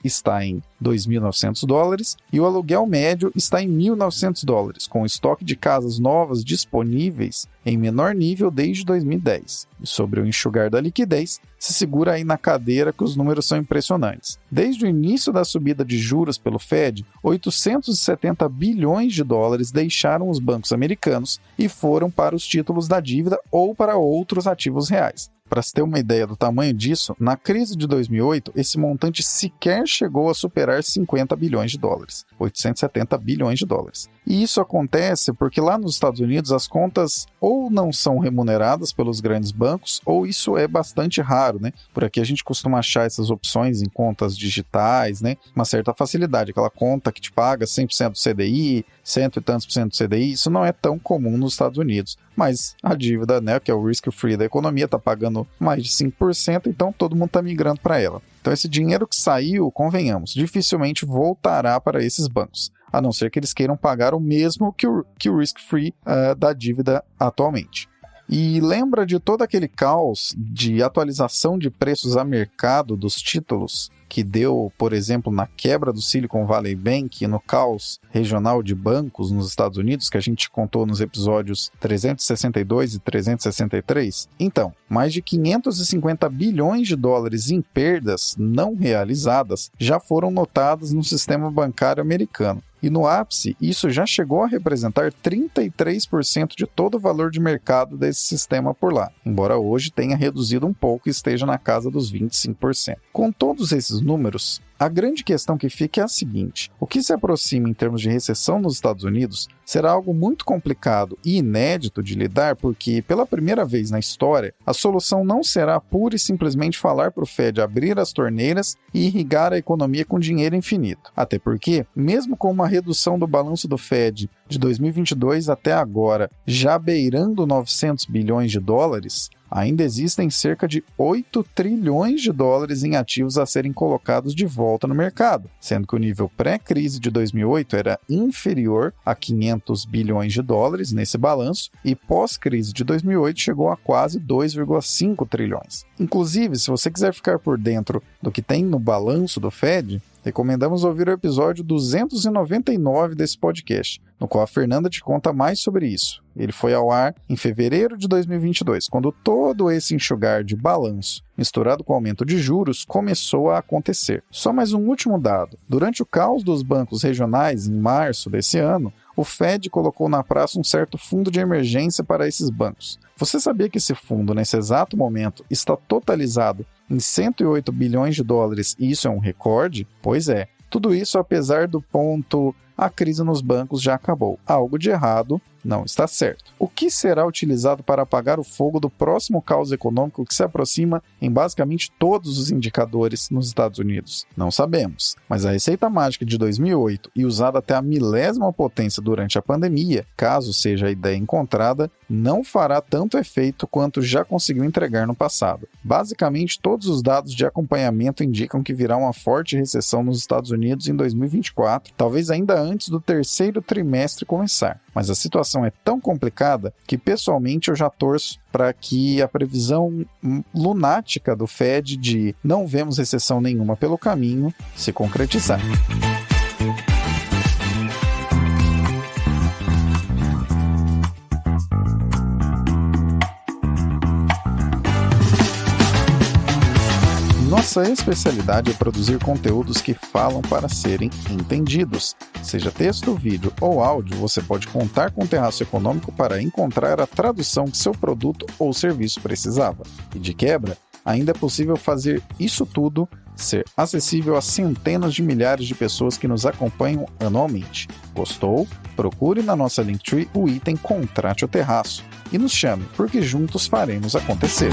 está em $2.900 e o aluguel médio está em $1.900, com o estoque de casas novas disponíveis em menor nível desde 2010. E sobre o enxugar da liquidez, se segura aí na cadeira que os números são impressionantes. Desde o início da subida de juros pelo Fed, 870 bilhões de dólares deixaram os bancos americanos e foram para os títulos da dívida ou para outros ativos reais. Para se ter uma ideia do tamanho disso, na crise de 2008, esse montante sequer chegou a superar 50 bilhões de dólares, 870 bilhões de dólares. E isso acontece porque lá nos Estados Unidos as contas ou não são remuneradas pelos grandes bancos, ou isso é bastante raro, né? Por aqui a gente costuma achar essas opções em contas digitais, né? Uma certa facilidade, aquela conta que te paga 100% do CDI, 100 e tantos por cento do CDI, isso não é tão comum nos Estados Unidos. Mas a dívida, né, que é o risk-free da economia, está pagando mais de 5%, então todo mundo está migrando para ela. Então esse dinheiro que saiu, convenhamos, dificilmente voltará para esses bancos, a não ser que eles queiram pagar o mesmo que o risk-free da dívida atualmente. E lembra de todo aquele caos de atualização de preços a mercado dos títulos que deu, por exemplo, na quebra do Silicon Valley Bank e no caos regional de bancos nos Estados Unidos, que a gente contou nos episódios 362 e 363? Então, mais de 550 bilhões de dólares em perdas não realizadas já foram notadas no sistema bancário americano. E no ápice, isso já chegou a representar 33% de todo o valor de mercado desse sistema por lá, embora hoje tenha reduzido um pouco e esteja na casa dos 25%. Com todos esses números, A grande questão que fica é a seguinte: o que se aproxima em termos de recessão nos Estados Unidos será algo muito complicado e inédito de lidar, porque, pela primeira vez na história, a solução não será pura e simplesmente falar para o Fed abrir as torneiras e irrigar a economia com dinheiro infinito. Até porque, mesmo com uma redução do balanço do Fed de 2022 até agora já beirando 900 bilhões de dólares, ainda existem cerca de 8 trilhões de dólares em ativos a serem colocados de volta no mercado, sendo que o nível pré-crise de 2008 era inferior a 500 bilhões de dólares nesse balanço e pós-crise de 2008 chegou a quase 2,5 trilhões. Inclusive, se você quiser ficar por dentro do que tem no balanço do Fed, recomendamos ouvir o episódio 299 desse podcast, no qual a Fernanda te conta mais sobre isso. Ele foi ao ar em fevereiro de 2022, quando todo esse enxugar de balanço, misturado com o aumento de juros, começou a acontecer. Só mais um último dado. Durante o caos dos bancos regionais, em março desse ano, o Fed colocou na praça um certo fundo de emergência para esses bancos. Você sabia que esse fundo, nesse exato momento, está totalizado em 108 bilhões de dólares e isso é um recorde? Pois é. Tudo isso apesar do ponto a crise nos bancos já acabou. Algo de errado não está certo. O que será utilizado para apagar o fogo do próximo caos econômico que se aproxima em basicamente todos os indicadores nos Estados Unidos? Não sabemos, mas a receita mágica de 2008 e usada até a milésima potência durante a pandemia, caso seja a ideia encontrada, não fará tanto efeito quanto já conseguiu entregar no passado. Basicamente, todos os dados de acompanhamento indicam que virá uma forte recessão nos Estados Unidos em 2024, talvez ainda antes do terceiro trimestre começar. Mas a situação é tão complicada que, pessoalmente, eu já torço para que a previsão lunática do Fed de não vemos recessão nenhuma pelo caminho se concretizar. Nossa especialidade é produzir conteúdos que falam para serem entendidos. Seja texto, vídeo ou áudio, você pode contar com o Terraço Econômico para encontrar a tradução que seu produto ou serviço precisava. E de quebra, ainda é possível fazer isso tudo ser acessível a centenas de milhares de pessoas que nos acompanham anualmente. Gostou? Procure na nossa Linktree o item Contrate o Terraço e nos chame, porque juntos faremos acontecer.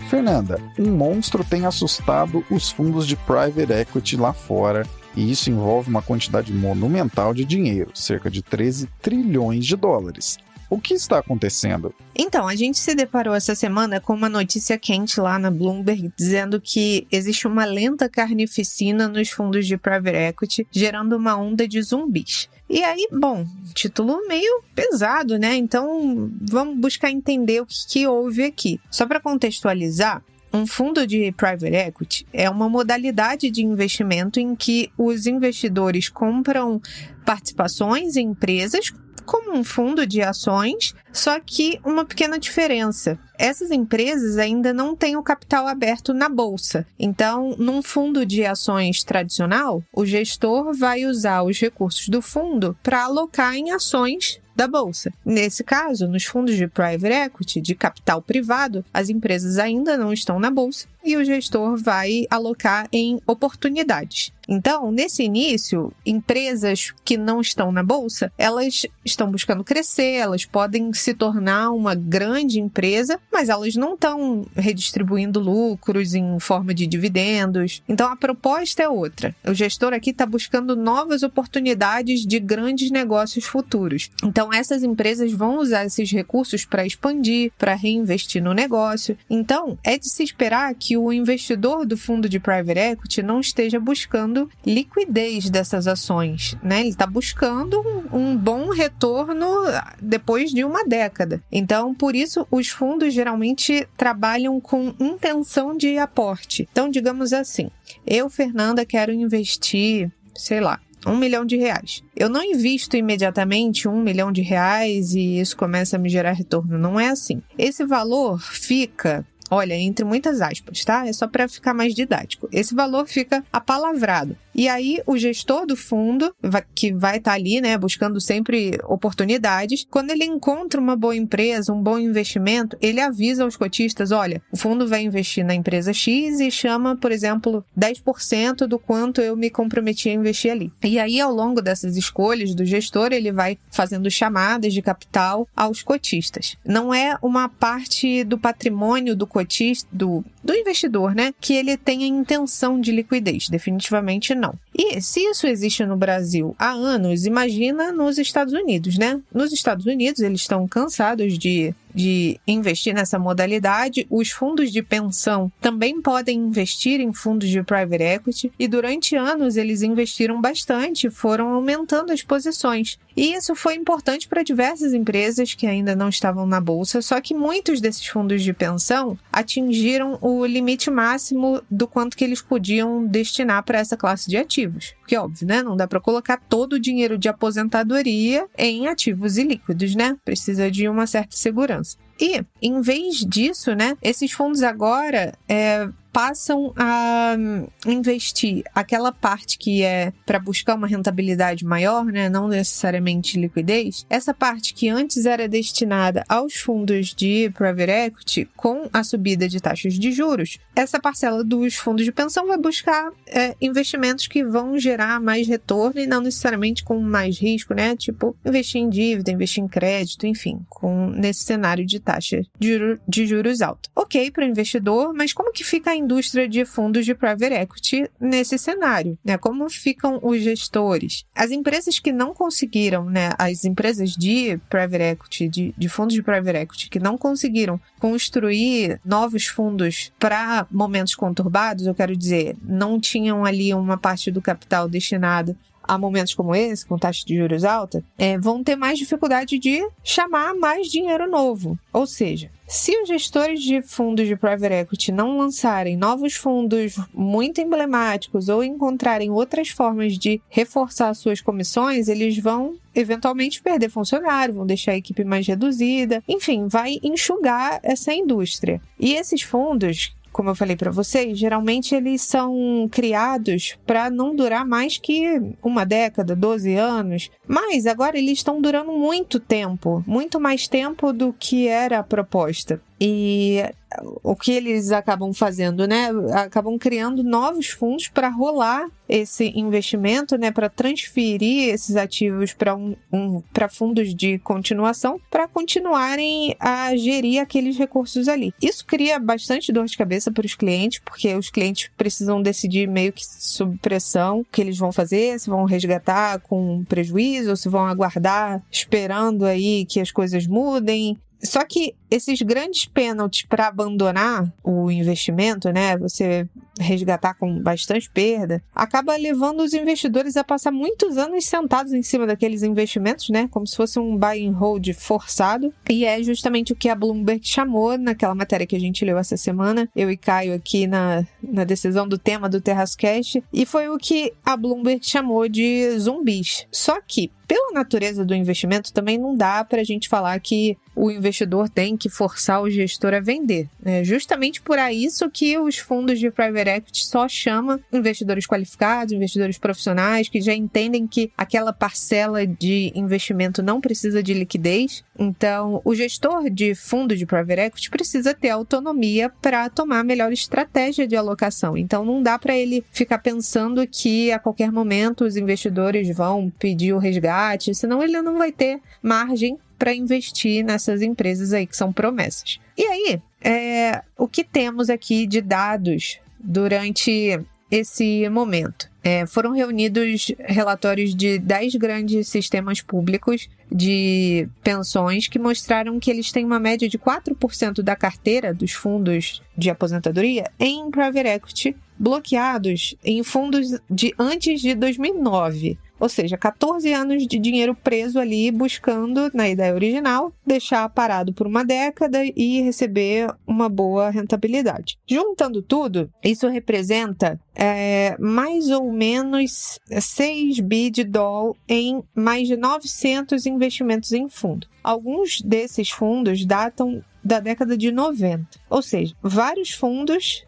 Fernanda, um monstro tem assustado os fundos de private equity lá fora e isso envolve uma quantidade monumental de dinheiro, cerca de 13 trilhões de dólares. O que está acontecendo? Então, a gente se deparou essa semana com uma notícia quente lá na Bloomberg dizendo que existe uma lenta carnificina nos fundos de private equity, gerando uma onda de zumbis. E aí, bom, título meio pesado, né? Então, vamos buscar entender o que houve aqui. Só para contextualizar, um fundo de private equity é uma modalidade de investimento em que os investidores compram participações em empresas como um fundo de ações, só que uma pequena diferença. Essas empresas ainda não têm o capital aberto na bolsa. Então, num fundo de ações tradicional, o gestor vai usar os recursos do fundo para alocar em ações da bolsa. Nesse caso, nos fundos de private equity, de capital privado, as empresas ainda não estão na bolsa e o gestor vai alocar em oportunidades. Então, nesse início, empresas que não estão na bolsa, elas estão buscando crescer, elas podem se tornar uma grande empresa, mas elas não estão redistribuindo lucros em forma de dividendos. Então, a proposta é outra. O gestor aqui está buscando novas oportunidades de grandes negócios futuros. Então, essas empresas vão usar esses recursos para expandir, para reinvestir no negócio. Então, é de se esperar que o investidor do fundo de private equity não esteja buscando liquidez dessas ações, né? Ele está buscando um bom retorno depois de uma década. Então, por isso, os fundos geralmente trabalham com intenção de aporte. Então, digamos assim, eu, Fernanda, quero investir, sei lá, R$1 milhão. Eu não invisto imediatamente R$1 milhão e isso começa a me gerar retorno. Não é assim. Esse valor fica Olha, entre muitas aspas, tá? É só para ficar mais didático. Esse valor fica apalavrado. E aí, o gestor do fundo, que vai estar ali, né, buscando sempre oportunidades, quando ele encontra uma boa empresa, um bom investimento, ele avisa aos cotistas, olha, o fundo vai investir na empresa X e chama, por exemplo, 10% do quanto eu me comprometi a investir ali. E aí, ao longo dessas escolhas do gestor, ele vai fazendo chamadas de capital aos cotistas. Não é uma parte do patrimônio do cotista, do investidor, né, que ele tenha intenção de liquidez. Definitivamente não. E se isso existe no Brasil há anos, imagina nos Estados Unidos, né? Nos Estados Unidos, eles estão cansados de investir nessa modalidade. Os fundos de pensão também podem investir em fundos de private equity e durante anos eles investiram bastante, foram aumentando as posições. E isso foi importante para diversas empresas que ainda não estavam na bolsa, só que muitos desses fundos de pensão atingiram o limite máximo do quanto que eles podiam destinar para essa classe de ativos. Porque, óbvio, né? Não dá para colocar todo o dinheiro de aposentadoria em ativos ilíquidos, né? Precisa de uma certa segurança. E, em vez disso, né, esses fundos agora passam a investir aquela parte que é para buscar uma rentabilidade maior, né, não necessariamente liquidez, essa parte que antes era destinada aos fundos de private equity, com a subida de taxas de juros, essa parcela dos fundos de pensão vai buscar investimentos que vão gerar mais retorno e não necessariamente com mais risco, né, tipo investir em dívida, investir em crédito, enfim, nesse cenário de taxa de juros alta. Ok para o investidor, mas como que fica a indústria de fundos de private equity nesse cenário, né? Como ficam os gestores? As empresas que não conseguiram, né? As empresas de private equity, de fundos de private equity, que não conseguiram construir novos fundos para momentos conturbados, eu quero dizer, não tinham ali uma parte do capital destinada a momentos como esse, com taxa de juros alta, vão ter mais dificuldade de chamar mais dinheiro novo. Ou seja, se os gestores de fundos de private equity não lançarem novos fundos muito emblemáticos ou encontrarem outras formas de reforçar suas comissões, eles vão eventualmente perder funcionário, vão deixar a equipe mais reduzida, enfim, vai enxugar essa indústria. E esses fundos, como eu falei para vocês, geralmente eles são criados para não durar mais que uma década, 12 anos, mas agora eles estão durando muito tempo, muito mais tempo do que era a proposta. E o que eles acabam fazendo, né? Acabam criando novos fundos para rolar esse investimento, né? Para transferir esses ativos para fundos de continuação, para continuarem a gerir aqueles recursos ali. Isso cria bastante dor de cabeça para os clientes, porque os clientes precisam decidir meio que sob pressão o que eles vão fazer, se vão resgatar com prejuízo ou se vão aguardar esperando aí que as coisas mudem. Só que esses grandes pênaltis para abandonar o investimento, né, você resgatar com bastante perda, acaba levando os investidores a passar muitos anos sentados em cima daqueles investimentos, né, como se fosse um buy and hold forçado, e é justamente o que a Bloomberg chamou naquela matéria que a gente leu essa semana, eu e Caio aqui na decisão do tema do TerraçoCast, e foi o que a Bloomberg chamou de zumbis. Só que, pela natureza do investimento, também não dá para a gente falar que o investidor tem que forçar o gestor a vender. É justamente por isso que os fundos de private equity só chamam investidores qualificados, investidores profissionais, que já entendem que aquela parcela de investimento não precisa de liquidez. Então, o gestor de fundo de private equity precisa ter autonomia para tomar a melhor estratégia de alocação. Então, não dá para ele ficar pensando que a qualquer momento os investidores vão pedir o resgate, senão ele não vai ter margem para investir nessas empresas aí que são promessas. E aí, o que temos aqui de dados durante esse momento? Foram reunidos relatórios de 10 grandes sistemas públicos de pensões que mostraram que eles têm uma média de 4% da carteira dos fundos de aposentadoria em private equity bloqueados em fundos de antes de 2009. Ou seja, 14 anos de dinheiro preso ali buscando, na ideia original, deixar parado por uma década e receber uma boa rentabilidade. Juntando tudo, isso representa mais ou menos 6 bi de dólar em mais de 900 investimentos em fundo. Alguns desses fundos datam da década de 90. Ou seja, vários fundos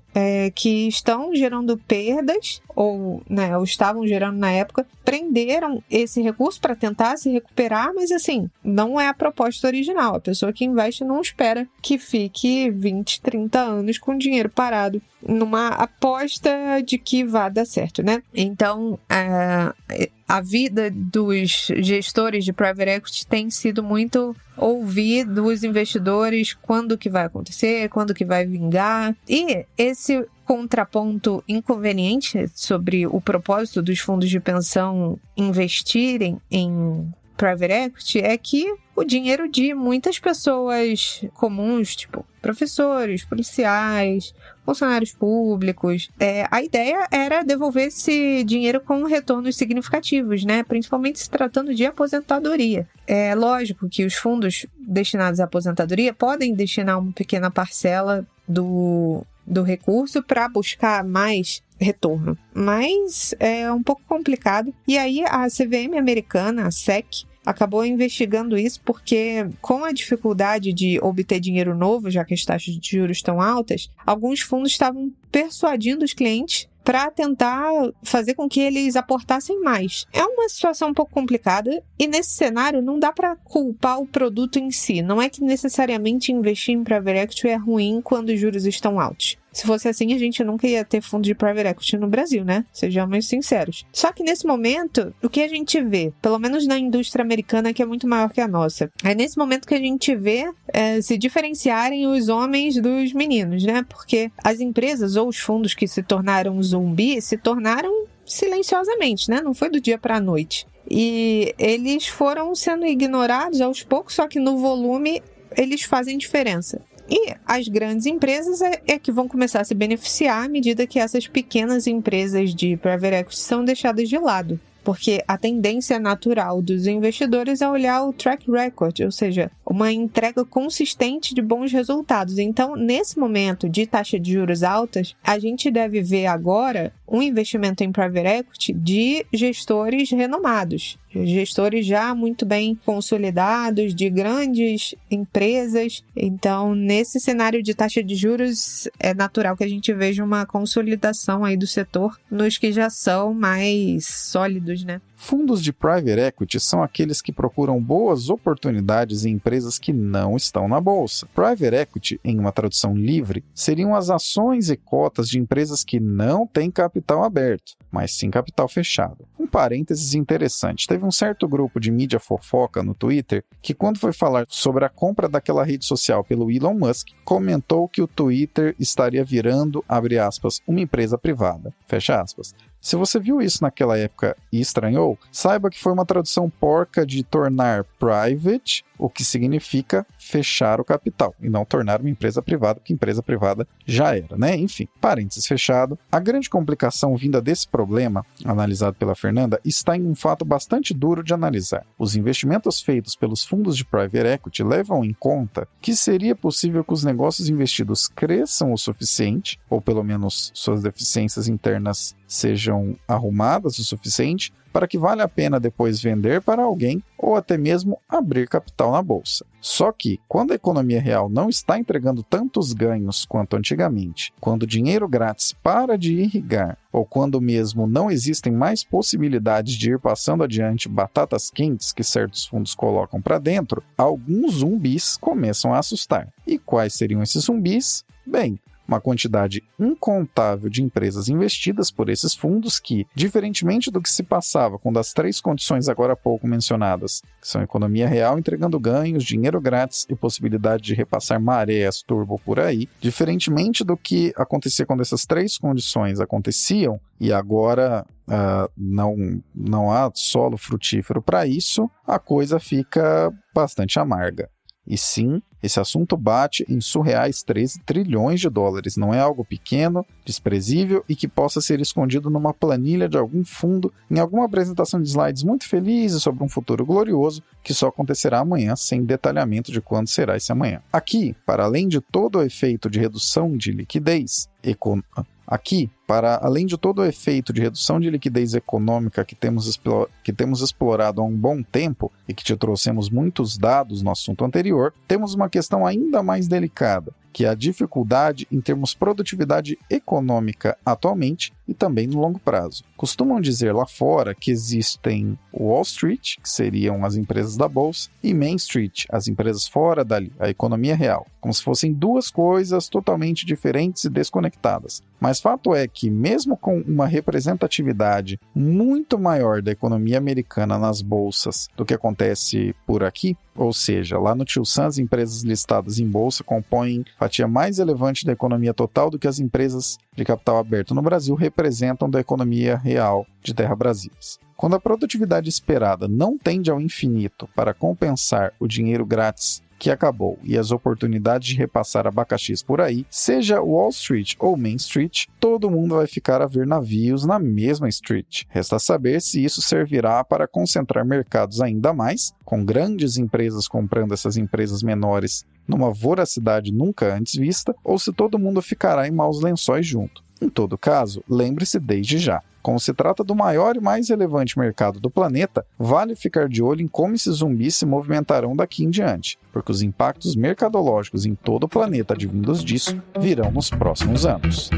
que estão gerando perdas, ou estavam gerando na época, prenderam esse recurso para tentar se recuperar, mas assim, não é a proposta original. A pessoa que investe não espera que fique 20, 30 anos com dinheiro parado numa aposta de que vai dar certo, né? Então, a vida dos gestores de private equity tem sido muito ouvir dos investidores quando que vai acontecer, quando que vai vingar. E esse contraponto inconveniente sobre o propósito dos fundos de pensão investirem em private equity é que o dinheiro de muitas pessoas comuns, tipo professores, policiais, funcionários públicos, a ideia era devolver esse dinheiro com retornos significativos, né? Principalmente se tratando de aposentadoria. É lógico que os fundos destinados à aposentadoria podem destinar uma pequena parcela do recurso para buscar mais retorno, mas é um pouco complicado. E aí a CVM americana, a SEC, acabou investigando isso porque, com a dificuldade de obter dinheiro novo, já que as taxas de juros estão altas, alguns fundos estavam persuadindo os clientes para tentar fazer com que eles aportassem mais. É uma situação um pouco complicada e, nesse cenário, não dá para culpar o produto em si. Não é que necessariamente investir em private equity é ruim quando os juros estão altos. Se fosse assim, a gente nunca ia ter fundo de private equity no Brasil, né? Sejamos sinceros. Só que nesse momento, o que a gente vê, pelo menos na indústria americana, que é muito maior que a nossa, é nesse momento que a gente vê se diferenciarem os homens dos meninos, né? Porque as empresas ou os fundos que se tornaram zumbi se tornaram silenciosamente, né? Não foi do dia para a noite. E eles foram sendo ignorados aos poucos, só que no volume eles fazem diferença. E as grandes empresas é que vão começar a se beneficiar à medida que essas pequenas empresas de private equity são deixadas de lado. Porque a tendência natural dos investidores é olhar o track record, ou seja, uma entrega consistente de bons resultados. Então, nesse momento de taxa de juros altas, a gente deve ver agora um investimento em private equity de gestores renomados, gestores já muito bem consolidados, de grandes empresas. Então, nesse cenário de taxa de juros, é natural que a gente veja uma consolidação aí do setor nos que já são mais sólidos, né? Fundos de private equity são aqueles que procuram boas oportunidades em empresas que não estão na bolsa. Private equity, em uma tradução livre, seriam as ações e cotas de empresas que não têm capital aberto, mas sim capital fechado. Um parênteses interessante, teve um certo grupo de mídia fofoca no Twitter que, quando foi falar sobre a compra daquela rede social pelo Elon Musk, comentou que o Twitter estaria virando, abre aspas, uma empresa privada, fecha aspas. Se você viu isso naquela época e estranhou, saiba que foi uma tradução porca de tornar private, o que significa fechar o capital, e não tornar uma empresa privada, porque empresa privada já era, né? Enfim, parênteses fechado. A grande complicação vinda desse problema, analisado pela Fernanda, está em um fato bastante duro de analisar. Os investimentos feitos pelos fundos de private equity levam em conta que seria possível que os negócios investidos cresçam o suficiente, ou pelo menos suas deficiências internas sejam arrumadas o suficiente, para que valha a pena depois vender para alguém ou até mesmo abrir capital na bolsa. Só que, quando a economia real não está entregando tantos ganhos quanto antigamente, quando o dinheiro grátis para de irrigar, ou quando mesmo não existem mais possibilidades de ir passando adiante batatas quentes que certos fundos colocam para dentro, alguns zumbis começam a assustar. E quais seriam esses zumbis? Bem, uma quantidade incontável de empresas investidas por esses fundos que, diferentemente do que se passava com das três condições agora há pouco mencionadas, que são economia real entregando ganhos, dinheiro grátis e possibilidade de repassar marés turbo por aí, diferentemente do que acontecia quando essas três condições aconteciam e agora não há solo frutífero para isso, a coisa fica bastante amarga. E sim, esse assunto bate em surreais 13 trilhões de dólares. Não é algo pequeno, desprezível e que possa ser escondido numa planilha de algum fundo, em alguma apresentação de slides muito felizes sobre um futuro glorioso que só acontecerá amanhã, sem detalhamento de quando será esse amanhã. Aqui, para além de todo o efeito de redução de liquidez, para além de todo o efeito de redução de liquidez econômica que temos explorado há um bom tempo e que te trouxemos muitos dados no assunto anterior, temos uma questão ainda mais delicada, que é a dificuldade em termos produtividade econômica atualmente e também no longo prazo. Costumam dizer lá fora que existem Wall Street, que seriam as empresas da bolsa, e Main Street, as empresas fora dali, a economia real, como se fossem duas coisas totalmente diferentes e desconectadas. Mas fato é que, mesmo com uma representatividade muito maior da economia americana nas bolsas do que acontece por aqui, ou seja, lá no Tio Sam, as empresas listadas em bolsa compõem fatia mais relevante da economia total do que as empresas de capital aberto no Brasil representam da economia real de Terra Brasília. Quando a produtividade esperada não tende ao infinito para compensar o dinheiro grátis que acabou e as oportunidades de repassar abacaxis por aí, seja Wall Street ou Main Street, todo mundo vai ficar a ver navios na mesma street. Resta saber se isso servirá para concentrar mercados ainda mais, com grandes empresas comprando essas empresas menores numa voracidade nunca antes vista, ou se todo mundo ficará em maus lençóis junto. Em todo caso, lembre-se desde já, como se trata do maior e mais relevante mercado do planeta, vale ficar de olho em como esses zumbis se movimentarão daqui em diante, porque os impactos mercadológicos em todo o planeta advindos disso virão nos próximos anos.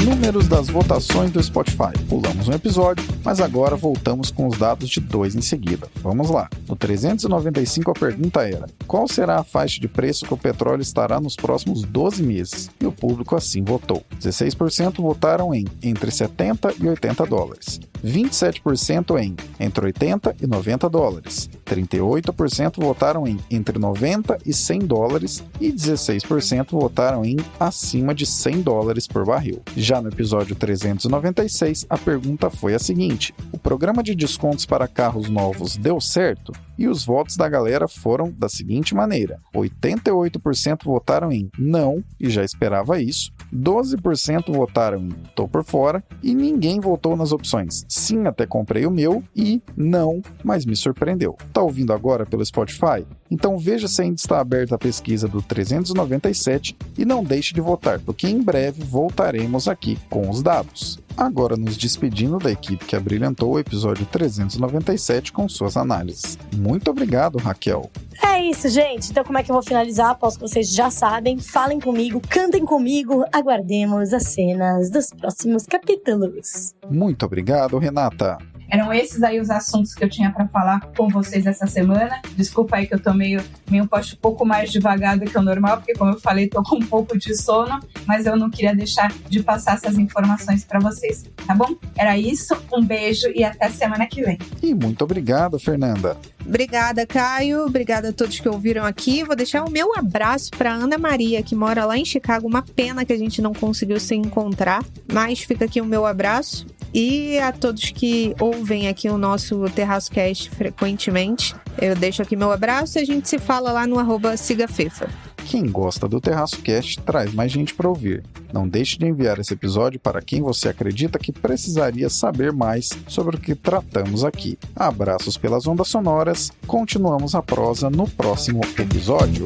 Números das votações do Spotify. Pulamos um episódio, mas agora voltamos com os dados de 2 em seguida. Vamos lá. No 395 a pergunta era: qual será a faixa de preço que o petróleo estará nos próximos 12 meses? E o público assim votou. 16% votaram em entre 70 e 80 dólares. 27% em entre 80 e 90 dólares. 38% votaram em entre 90 e 100 dólares e 16% votaram em acima de 100 dólares por barril. Já no episódio 396, a pergunta foi a seguinte: o programa de descontos para carros novos deu certo? E os votos da galera foram da seguinte maneira: 88% votaram em não, e já esperava isso, 12% votaram em tô por fora, e ninguém votou nas opções sim, até comprei o meu, e não, mas me surpreendeu. Tá ouvindo agora pelo Spotify? Então veja se ainda está aberta a pesquisa do 397 e não deixe de votar, porque em breve voltaremos aqui com os dados. Agora nos despedindo da equipe que abrilhantou o episódio 397 com suas análises. Muito obrigado, Raquel. É isso, gente. Então como é que eu vou finalizar? Aposto que vocês já sabem. Falem comigo, cantem comigo. Aguardemos as cenas dos próximos capítulos. Muito obrigado, Renata. Eram esses aí os assuntos que eu tinha para falar com vocês essa semana. Desculpa aí que eu tô meio um pouco mais devagar do que o normal, porque como eu falei, tô com um pouco de sono, mas eu não queria deixar de passar essas informações para vocês, tá bom? Era isso, um beijo e até semana que vem. E muito obrigado, Fernanda. Obrigada, Caio. Obrigada a todos que ouviram aqui. Vou deixar o meu abraço para Ana Maria, que mora lá em Chicago. Uma pena que a gente não conseguiu se encontrar, mas fica aqui o meu abraço. E a todos que ouvem aqui o nosso TerraçoCast frequentemente, eu deixo aqui meu abraço e a gente se fala lá no @sigafefa. Quem gosta do TerraçoCast traz mais gente para ouvir. Não deixe de enviar esse episódio para quem você acredita que precisaria saber mais sobre o que tratamos aqui. Abraços pelas ondas sonoras. Continuamos a prosa no próximo episódio.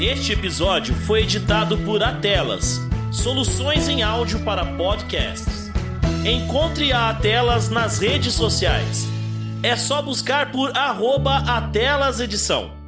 Este episódio foi editado por Atelas, soluções em áudio para podcasts. Encontre a Atelas nas redes sociais. É só buscar por @AtelasEdição.